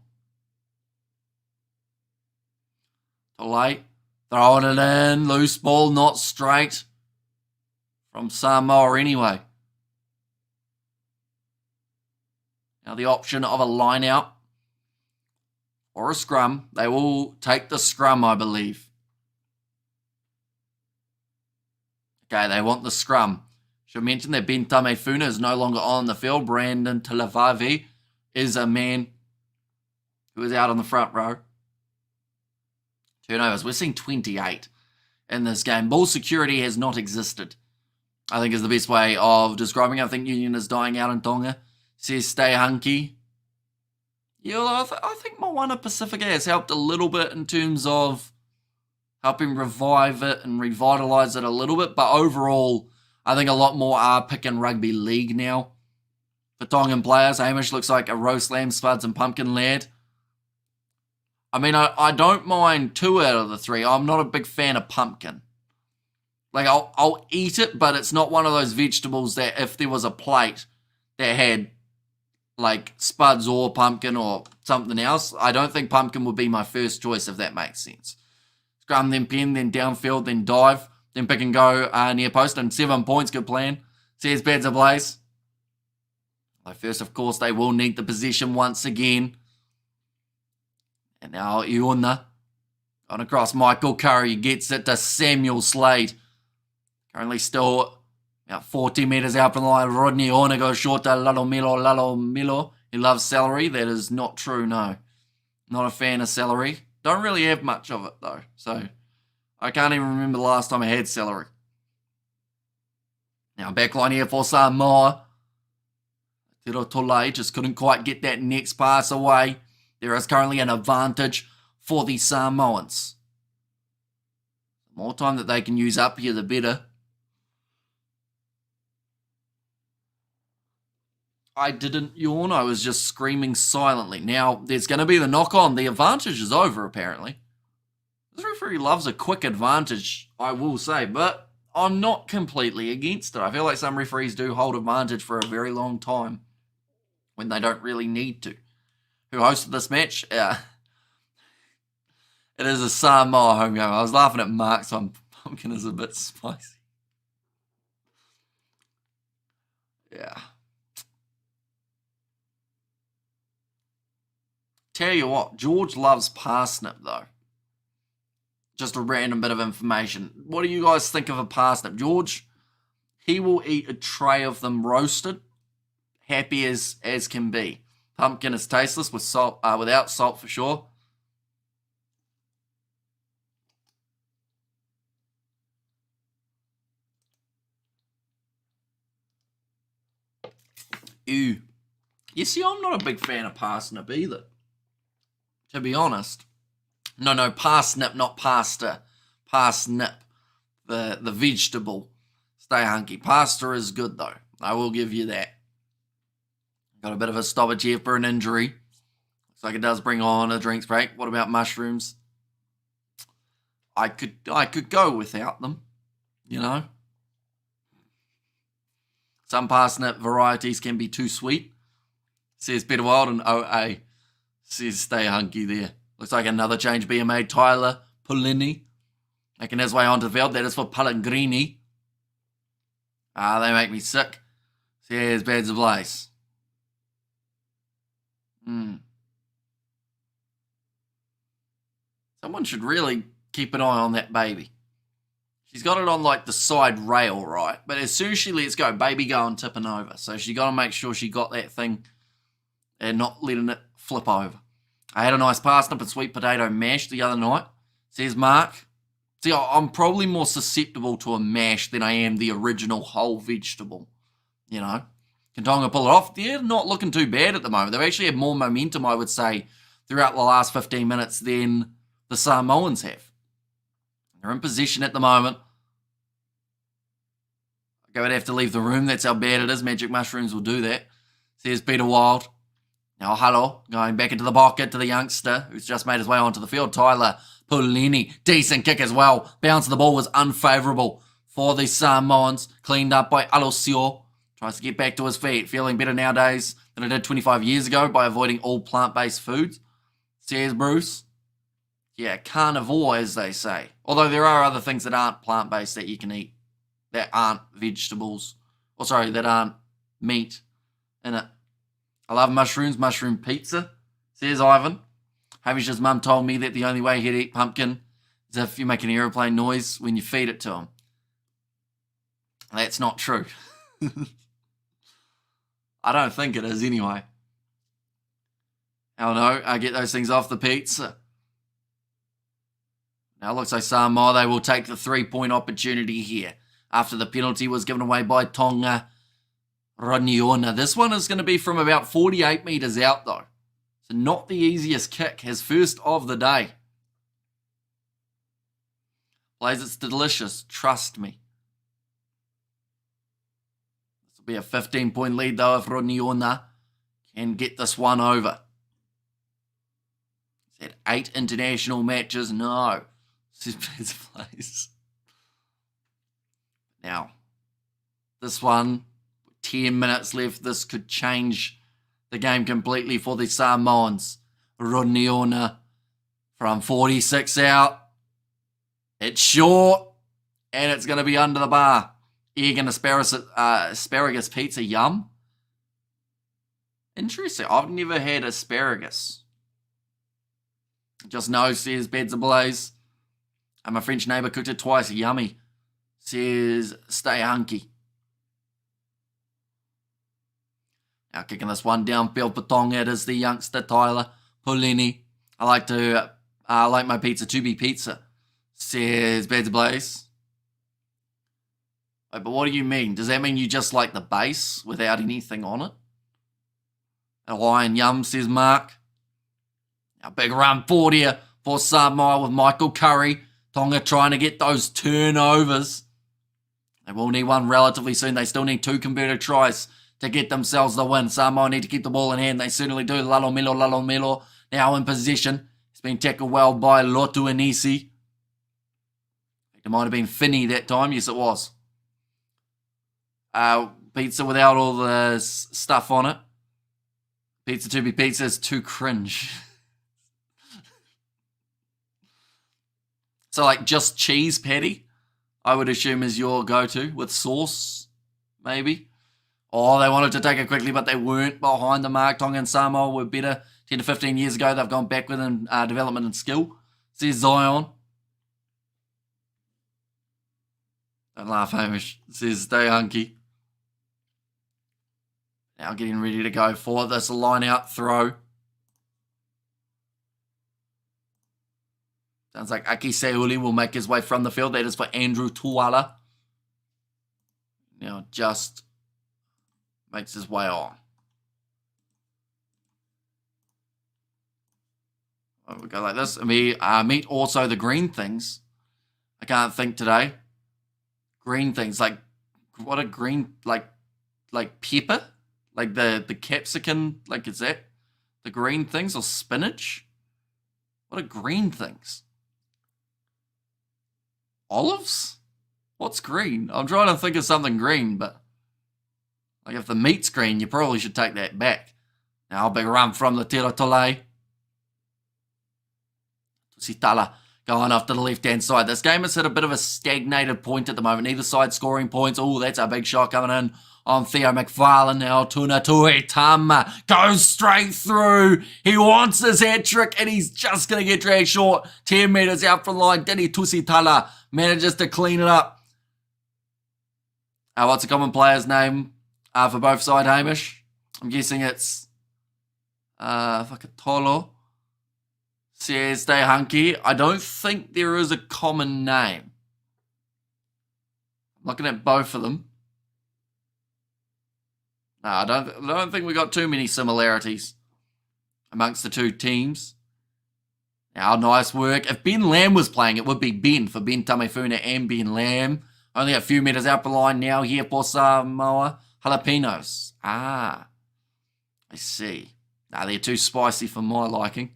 Too late. Throwing it in. Loose ball, not straight. From Samoa anyway. Now the option of a line out or a scrum. They will take the scrum, I believe. Okay, they want the scrum. Should mention that Ben Tamefuna is no longer on the field. Brandon Televavi is a man who is out on the front row. Turnovers. We're seeing 28 in this game. Ball security has not existed, I think is the best way of describing it. I think Union is dying out in Tonga. Says stay hunky. Yeah, I think Moana Pacifica has helped a little bit in terms of helping revive it and revitalise it a little bit. But overall, I think a lot more are picking rugby league now. For Tongan players, Hamish looks like a roast lamb, spuds and pumpkin lad. I mean, I don't mind 2 out of the 3. I'm not a big fan of pumpkin. Like, I'll eat it, but it's not one of those vegetables that if there was a plate that had, like, spuds or pumpkin or something else, I don't think pumpkin would be my first choice, if that makes sense. Scrum, then pen, then downfield, then dive. Then pick and go near post, and 7 points, good plan. Says Pads ablaze. Well, first, of course, they will need the possession once again. And now Iona on across Michael Curry gets it to Samuel Slade. Currently still about 40 metres out from the line. Rodney Iona goes short to Lalomilo. He loves celery. That is not true, no. Not a fan of celery. Don't really have much of it, though. So I can't even remember the last time I had celery. Now backline here for Samoa. Te Rotolai just couldn't quite get that next pass away. There is currently an advantage for the Samoans. The more time that they can use up here, the better. I didn't yawn. I was just screaming silently. Now, there's going to be the knock-on. The advantage is over, apparently. This referee loves a quick advantage, I will say, but I'm not completely against it. I feel like some referees do hold advantage for a very long time when they don't really need to. Who hosted this match? It is a Samoa home game. I was laughing at Mark, so I'm pumpkin is a bit spicy. Yeah. Tell you what, George loves parsnip, though. Just a random bit of information. What do you guys think of a parsnip? George, he will eat a tray of them roasted, happy as can be. Pumpkin is tasteless with salt, without salt for sure. Ew. You see, I'm not a big fan of parsnip either. To be honest. No, parsnip, not pasta. Parsnip. The vegetable. Stay hunky. Pasta is good though. I will give you that. Got a bit of a stoppage here for an injury. Looks like it does bring on a drinks break. What about mushrooms? I could go without them, you know. Some parsnip varieties can be too sweet. Says Peter Wild and OA. Says stay hunky there. Looks like another change being made. Tyler Pulini making his way onto the field. That is for Pellegrini. They make me sick. Says Beds of Lace. Someone should really keep an eye on that baby. She's got it on like the side rail, right? But as soon as she lets go, baby going tipping over. So she got to make sure she got that thing and not letting it flip over. I had a nice parsnip and sweet potato mash the other night, says Mark. See, I'm probably more susceptible to a mash than I am the original whole vegetable, you know. Can Tonga pull it off? They're not looking too bad at the moment. They've actually had more momentum, I would say, throughout the last 15 minutes than the Samoans have. They're in possession at the moment. I would have to leave the room. That's how bad it is. Magic mushrooms will do that. Says Peter Wild. Now, hello, going back into the pocket to the youngster who's just made his way onto the field, Tyler Pulini. Decent kick as well. Bounce of the ball was unfavourable for the Samoans. Cleaned up by Alosio. Tries to get back to his feet. Feeling better nowadays than I did 25 years ago by avoiding all plant-based foods. Says Bruce. Yeah, carnivore, as they say. Although there are other things that aren't plant-based that you can eat. That aren't vegetables. Or sorry, that aren't meat in it. I love mushrooms, mushroom pizza, says Ivan. Havish's mum told me that the only way he'd eat pumpkin is if you make an aeroplane noise when you feed it to him. That's not true. I don't think it is anyway. Hell no, I get those things off the pizza. Now it looks like Samoa, they will take the 3-point opportunity here after the penalty was given away by Tonga Rugby. This one is going to be from about 48 metres out though. So not the easiest kick. His first of the day. Blaze, it's delicious. Trust me. This will be a 15-point lead though if Rugby can get this one over. He's had 8 international matches. No. Says Blaze. Now, this one, 10 minutes left. This could change the game completely for the Samoans. Roniona from 46 out. It's short, and it's going to be under the bar. Egg and asparagus pizza, yum. Interesting. I've never had asparagus. Just no, says Beds Ablaze. My French neighbour cooked it twice. Yummy. Says stay hunky. Now kicking this one downfield for Tonga. It is the youngster Tyler Pulini. I like my pizza to be pizza. Says Beds Blaze. Wait, but what do you mean? Does that mean you just like the base without anything on it? Hawaiian yum, says Mark. A big run forward here for Samoa with Michael Curry. Tonga trying to get those turnovers. They will need one relatively soon. They still need 2 converted tries to get themselves the win. Samoa need to keep the ball in hand. They certainly do. Lalomelo now in possession. He's been tackled well by Lotu Anisi. It might have been Finney that time. Yes, it was. Pizza without all the stuff on it. Pizza to be pizza is too cringe. So like just cheese patty, I would assume is your go-to with sauce, maybe. Oh, they wanted to take it quickly, but they weren't behind the mark. Tonga and Samoa were better 10 to 15 years ago. They've gone backward in development and skill, says Zion. Don't laugh, Hamish, says stay hunky. Now getting ready to go for this line-out throw. Sounds like Aki Seuli will make his way from the field. That is for Andrew Tuala. Now just makes his way on. We go like this. And we meet also the green things. I can't think today. Green things, like what a green, like pepper, like the capsicum, like is that the green things or spinach? What are green things? Olives? What's green? I'm trying to think of something green, but like if the meat's green, you probably should take that back. Now, big run from the Tira Tole. Tusitala going off to the left-hand side. This game has hit a bit of a stagnated point at the moment. Neither side scoring points. Oh, that's a big shot coming in on Theo McFarlane now. Tuna Tuitama goes straight through. He wants his hat trick and he's just going to get dragged short. 10 metres out from the line. Dini Tusitala manages to clean it up. What's a common player's name for both sides, Hamish? I'm guessing it's Fakatolo. Says stay hunky. I don't think there is a common name. I'm looking at both of them. No, I don't think we got too many similarities amongst the two teams. Now, nice work. If Ben Lamb was playing, it would be Ben for Ben Tamefuna and Ben Lamb. Only a few metres out the line now here for Samoa. Jalapenos. I see. Now, they're too spicy for my liking.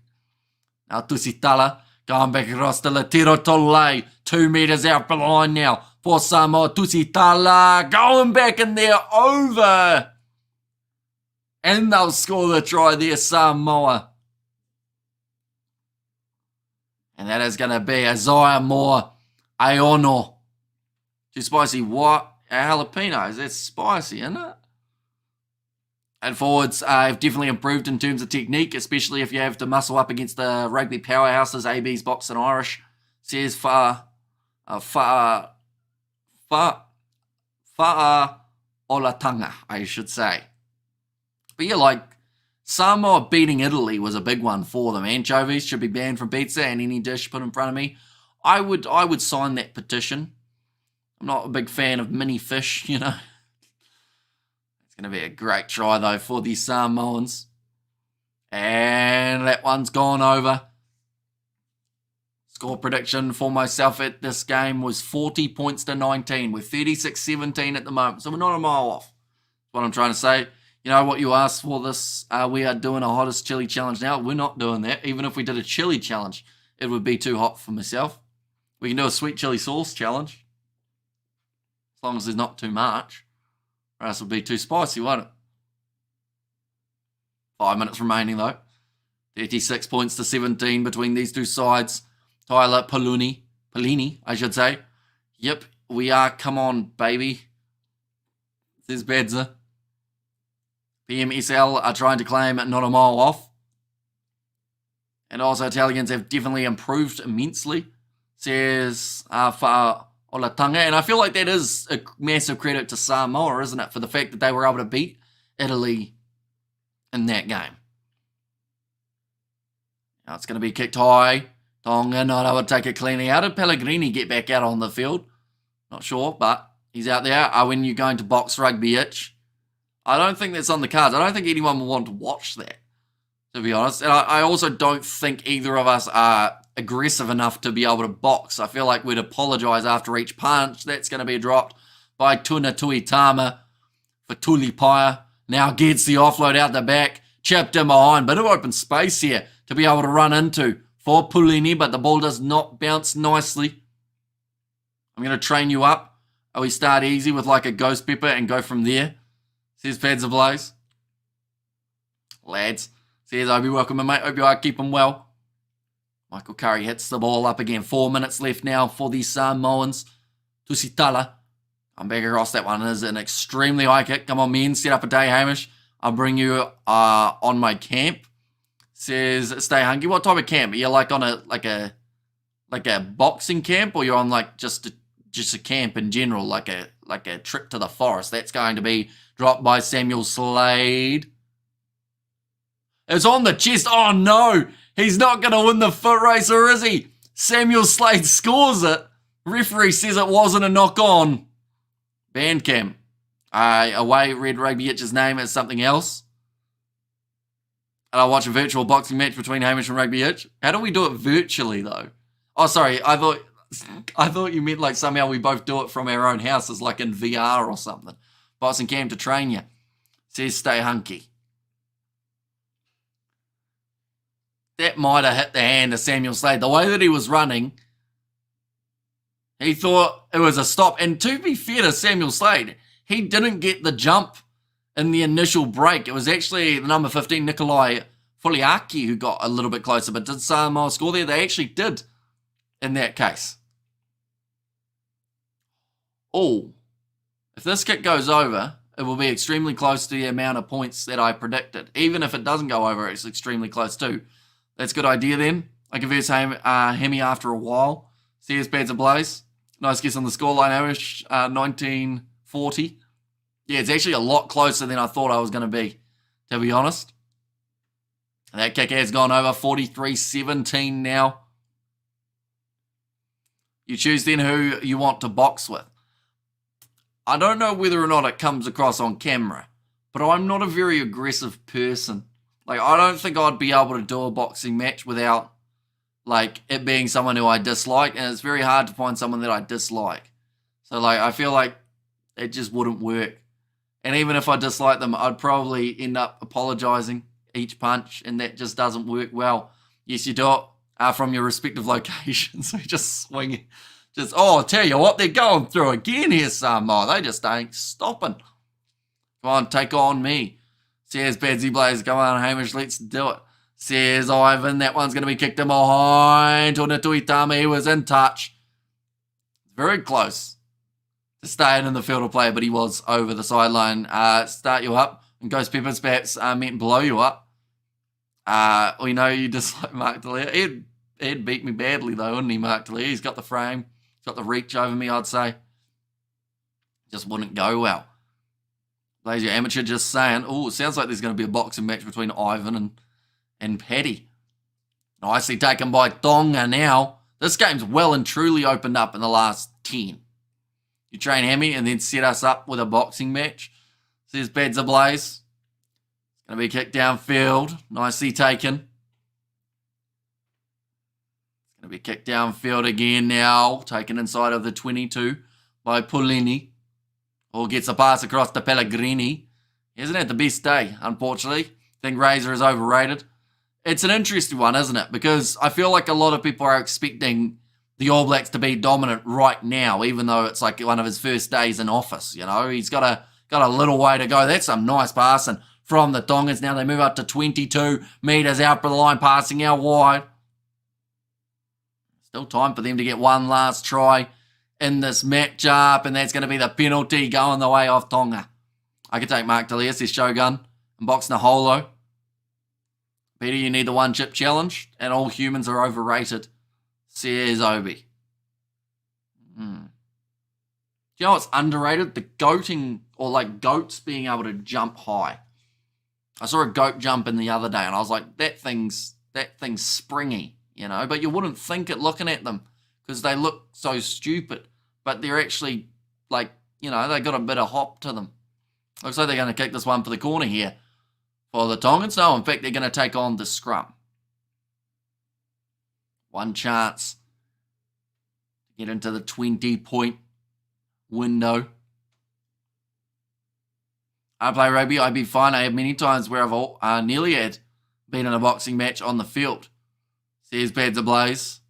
Now Tusitala going back across to Latiro Tole. 2 metres out the line now for Samoa. Tusitala going back in there over. And they'll score the try there, Samoa. And that is going to be Isaiah Moore Aono. Too spicy. What? Jalapenos. That's spicy, isn't it? And forwards have definitely improved in terms of technique, especially if you have to muscle up against the rugby powerhouses, ABs, Box and Irish. Says Olatanga, I should say. But yeah, like Samoa beating Italy was a big one for them. Anchovies should be banned from pizza and any dish put in front of me. I would sign that petition. I'm not a big fan of mini fish, you know. It's going to be a great try, though, for the Samoans. And that one's gone over. Score prediction for myself at this game was 40 points to 19. We're 36-17 at the moment, so we're not a mile off. That's what I'm trying to say. You know what you asked for this? We are doing a hottest chili challenge now. We're not doing that. Even if we did a chili challenge, it would be too hot for myself. We can do a sweet chili sauce challenge. As long as there's not too much. Or else it would be too spicy, won't it? 5 minutes remaining, though. 36 points to 17 between these two sides. Tyler Polini, I should say. Yep, we are. Come on, baby. Says Bedza. PMSL are trying to claim not a mile off. And also Italians have definitely improved immensely. Says Olatanga, and I feel like that is a massive credit to Samoa, isn't it, for the fact that they were able to beat Italy in that game. Now it's going to be kicked high. Tonga not able to take it cleanly. How did Pellegrini get back out on the field? Not sure, but he's out there. When you're going to box rugby itch, I don't think that's on the cards. I don't think anyone will want to watch that, to be honest. And I also don't think either of us are aggressive enough to be able to box. I feel like we'd apologise after each punch. That's going to be dropped by Tuna Tuitama for Tulipaia. Now gets the offload out the back. Chipped in behind. Bit of open space here to be able to run into for Pulini, but the ball does not bounce nicely. I'm going to train you up. We start easy with like a ghost pepper and go from there. Says Pads Ablaze. Lads. Says Obi, welcome in, mate. Hope you are keeping well. Michael Curry hits the ball up again. 4 minutes left now for the Samoans. Tusitala. I'm back across that one. It is an extremely high kick. Come on, men. Set up a day, Hamish. I'll bring you on my camp. Says stay hungry. What type of camp? Are you like on a boxing camp, or you're on like just a camp in general, like a trip to the forest? That's going to be dropped by Samuel Slade. It's on the chest. Oh no, he's not going to win the foot race, or is he? Samuel Slade scores it. Referee says it wasn't a knock on. Bandcamp. Away Red Rugby Itch's name as something else. And I watch a virtual boxing match between Hamish and Rugby Itch. How do we do it virtually though? Oh, sorry. I thought you meant like somehow we both do it from our own houses, like in VR or something. Boxing camp to train you. Says stay hunky. That might have hit the hand of Samuel Slade. The way that he was running, he thought it was a stop. And to be fair to Samuel Slade, he didn't get the jump in the initial break. It was actually the number 15, Nikolai Foliaki, who got a little bit closer. But did Samoa score there? They actually did in that case. Oh, if this kick goes over, it will be extremely close to the amount of points that I predicted. Even if it doesn't go over, it's extremely close too. That's a good idea then. I can verse Hemi after a while. CS Pads Ablaze. Nice guess on the scoreline, Irish, 1940. Yeah, it's actually a lot closer than I thought I was going to be honest. That kick has gone over, 43-17 now. You choose then who you want to box with. I don't know whether or not it comes across on camera, but I'm not a very aggressive person. Like, I don't think I'd be able to do a boxing match without, like, it being someone who I dislike, and it's very hard to find someone that I dislike. So, like, I feel like it just wouldn't work. And even if I dislike them, I'd probably end up apologizing each punch, and that just doesn't work well. Yes, you do it from your respective locations. So just swing. I'll tell you what, they're going through again here, Samoa. They just ain't stopping. Come on, take on me. Says Badsy Blaze, come on, Hamish, let's do it. Says Ivan, that one's going to be kicked in behind. Tuna Tuitama, he was in touch. Very close to staying in the field of play, but he was over the sideline. Start you up, and Ghost Peppers perhaps meant blow you up. We know you dislike Mark Delia. He'd beat me badly though, wouldn't he, Mark Delia? He's got the frame. He's got the reach over me, I'd say. Just wouldn't go well. Lazy Amateur just saying, oh, it sounds like there's going to be a boxing match between Ivan and Paddy. Nicely taken by Tonga now. This game's well and truly opened up in the last 10. You train Hammy and then set us up with a boxing match. Says Pads Ablaze. It's going to be kicked downfield. Nicely taken. It's going to be kicked downfield again now. Taken inside of the 22 by Pulini. Or gets a pass across to Pellegrini. He hasn't had the best day, unfortunately. I think Razor is overrated. It's an interesting one, isn't it? Because I feel like a lot of people are expecting the All Blacks to be dominant right now, even though it's like one of his first days in office, you know. He's got a little way to go. That's some nice passing from the Tongans. Now they move up to 22 metres out for the line, passing out wide. Still time for them to get one last try in this matchup, and that's going to be the penalty going the way of Tonga. I could take Mark Delia, says Shogun, and box Naholo. Peter, you need the one chip challenge, and all humans are overrated, says Obi. Do you know what's underrated? The goating, or like goats being able to jump high. I saw a goat jumping the other day, and I was like, that thing's springy, you know, but you wouldn't think it looking at them, because they look so stupid, but they're actually, like, you know, they got a bit of hop to them. Looks like they're going to kick this one for the corner here for the Tongans. No, in fact, they're going to take on the scrum. One chance to get into the 20-point window. I play rugby, I'd be fine. I have many times where I've nearly had been in a boxing match on the field. Says Pads ablaze.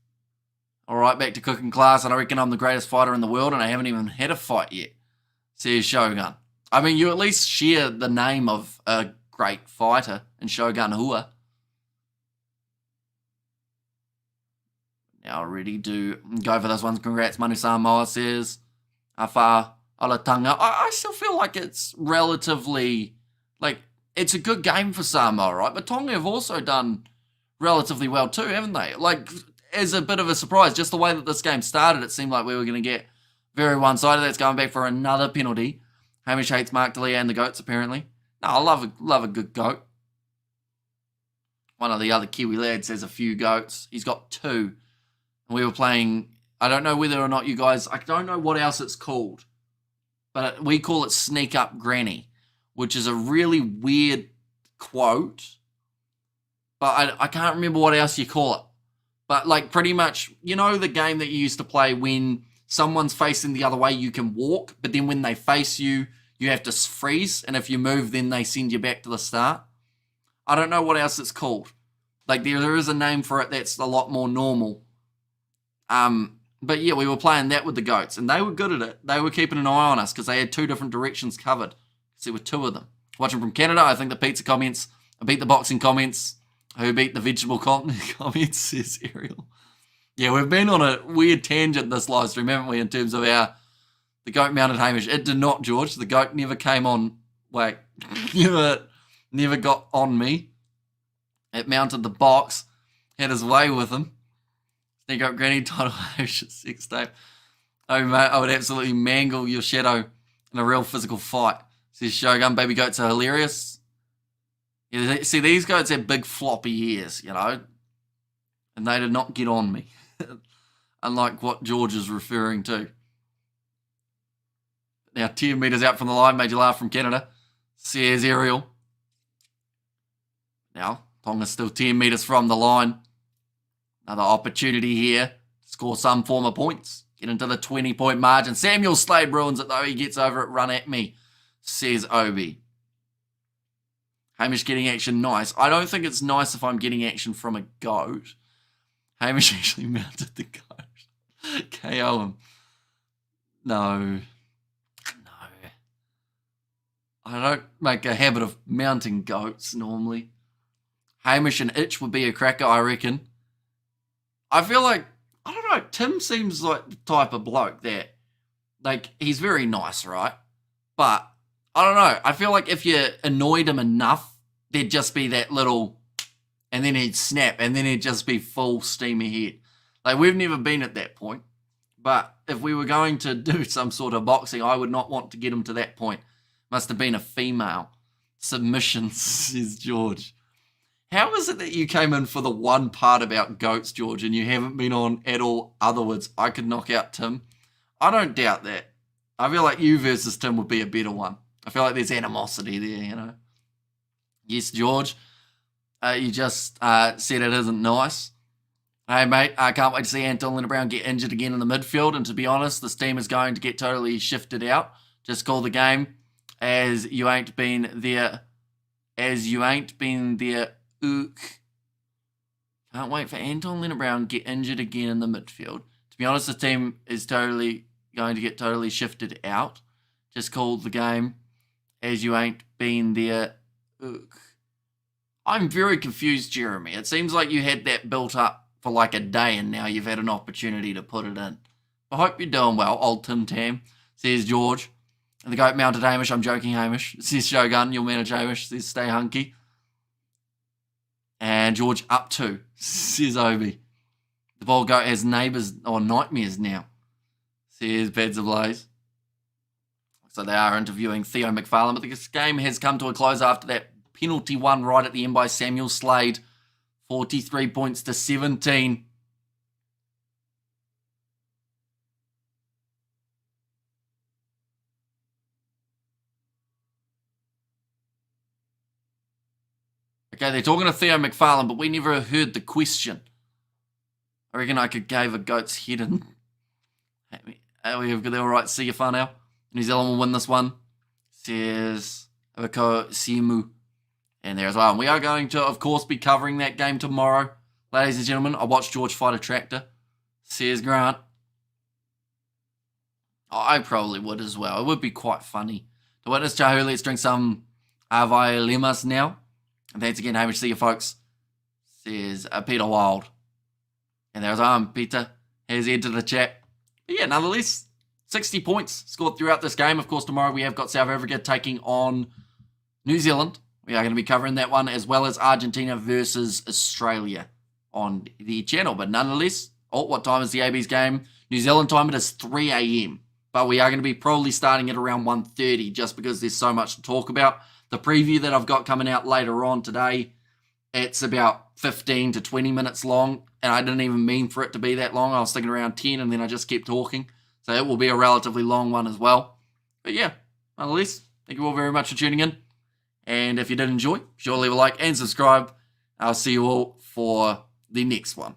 All right, back to cooking class, and I reckon I'm the greatest fighter in the world, and I haven't even had a fight yet. Says Shogun. I mean, you at least share the name of a great fighter in Shogun Hua. Now ready to go for this one. Congrats, Manu Samoa says. Awha Olatanga. I still feel like it's relatively, like, it's a good game for Samoa, right? But Tonga have also done relatively well too, haven't they? Like, as a bit of a surprise, just the way that this game started, it seemed like we were going to get very one-sided. That's going back for another penalty. Hamish hates Mark D'Elia and the goats, apparently. No, I love a good goat. One of the other Kiwi lads has a few goats. He's got 2. We were playing, I don't know whether or not you guys, I don't know what else it's called, but we call it Sneak Up Granny, which is a really weird quote, but I can't remember what else you call it. But like pretty much, you know the game that you used to play when someone's facing the other way, you can walk, but then when they face you, you have to freeze, and if you move, then they send you back to the start. I don't know what else it's called. Like there is a name for it that's a lot more normal. But yeah, we were playing that with the goats, and they were good at it. They were keeping an eye on us because they had 2 different directions covered. Because there were 2 of them. Watching from Canada, I think the pizza comments, I beat the boxing comments. Who beat the vegetable comments, says Ariel. Yeah, we've been on a weird tangent this live stream, haven't we, in terms of the goat mounted Hamish. It did not, George. The goat never came on, never got on me. It mounted the box, had his way with him. Sneak up granny title sex tape. Oh, mate, I would absolutely mangle your shadow in a real physical fight. Says Shogun, baby goats are hilarious. Yeah, see, these goats have big floppy ears, you know, and they did not get on me, unlike what George is referring to. Now, 10 metres out from the line, made you laugh from Canada, says Ariel. Now, Tonga's still 10 metres from the line. Another opportunity here to score some form of points. Get into the 20-point margin. Samuel Slade ruins it, though. He gets over it. Run at me, says Obi. Hamish getting action, nice. I don't think it's nice if I'm getting action from a goat. Hamish actually mounted the goat. KO him. No. I don't make a habit of mounting goats normally. Hamish and Itch would be a cracker, I reckon. I feel like, I don't know, Tim seems like the type of bloke that, like, he's very nice, right? But, I don't know, I feel like if you annoyed him enough, there'd just be that little, and then he'd snap, and then he'd just be full steam ahead. Like, we've never been at that point. But if we were going to do some sort of boxing, I would not want to get him to that point. Must have been a female submission, says George. How is it that you came in for the one part about goats, George, and you haven't been on at all otherwards? I could knock out Tim. I don't doubt that. I feel like you versus Tim would be a better one. I feel like there's animosity there, you know. Yes, George. You just said it isn't nice. Hey, mate, I can't wait to see Anton Linder-Brown get injured again in the midfield. And to be honest, this team is going to get totally shifted out. Just call the game as you ain't been there. Ook. Can't wait for Anton Linder-Brown to get injured again in the midfield. To be honest, the team is totally going to get totally shifted out. Just call the game as you ain't been there. Ook. I'm very confused, Jeremy. It seems like you had that built up for like a day and now you've had an opportunity to put it in. I hope you're doing well, old Tim Tam, says George. And the goat mounted Hamish. I'm joking, Hamish. Says Shogun, you'll manage Hamish. Says stay hunky. And George up 2, says Obi. The ball goat has neighbours or nightmares now, says Beds Ablaze. So they are interviewing Theo McFarlane, but this game has come to a close after that penalty won right at the end by Samuel Slade. 43 points to 17. Okay, they're talking to Theo McFarlane, but we never heard the question. I reckon I could give a goat's head in. They're all right. See you far now. New Zealand will win this one. Says Avako Siemu. And there as well. And we are going to, of course, be covering that game tomorrow. Ladies and gentlemen, I watched George fight a tractor. Says Grant. I probably would as well. It would be quite funny. To witness Jahu, let's drink some Avai Limas now. And thanks again, Hamish. See you, folks. Says Peter Wild. And there's Peter has entered the chat. But yeah, nonetheless, 60 points scored throughout this game. Of course, tomorrow we have got South Africa taking on New Zealand. We are going to be covering that one, as well as Argentina versus Australia on the channel. But nonetheless, what time is the AB's game? New Zealand time, it is 3 a.m. But we are going to be probably starting at around 1:30 just because there's so much to talk about. The preview that I've got coming out later on today, it's about 15 to 20 minutes long, and I didn't even mean for it to be that long. I was thinking around 10, and then I just kept talking. So it will be a relatively long one as well. But yeah, nonetheless, thank you all very much for tuning in. And if you did enjoy, be sure to leave a like and subscribe. I'll see you all for the next one.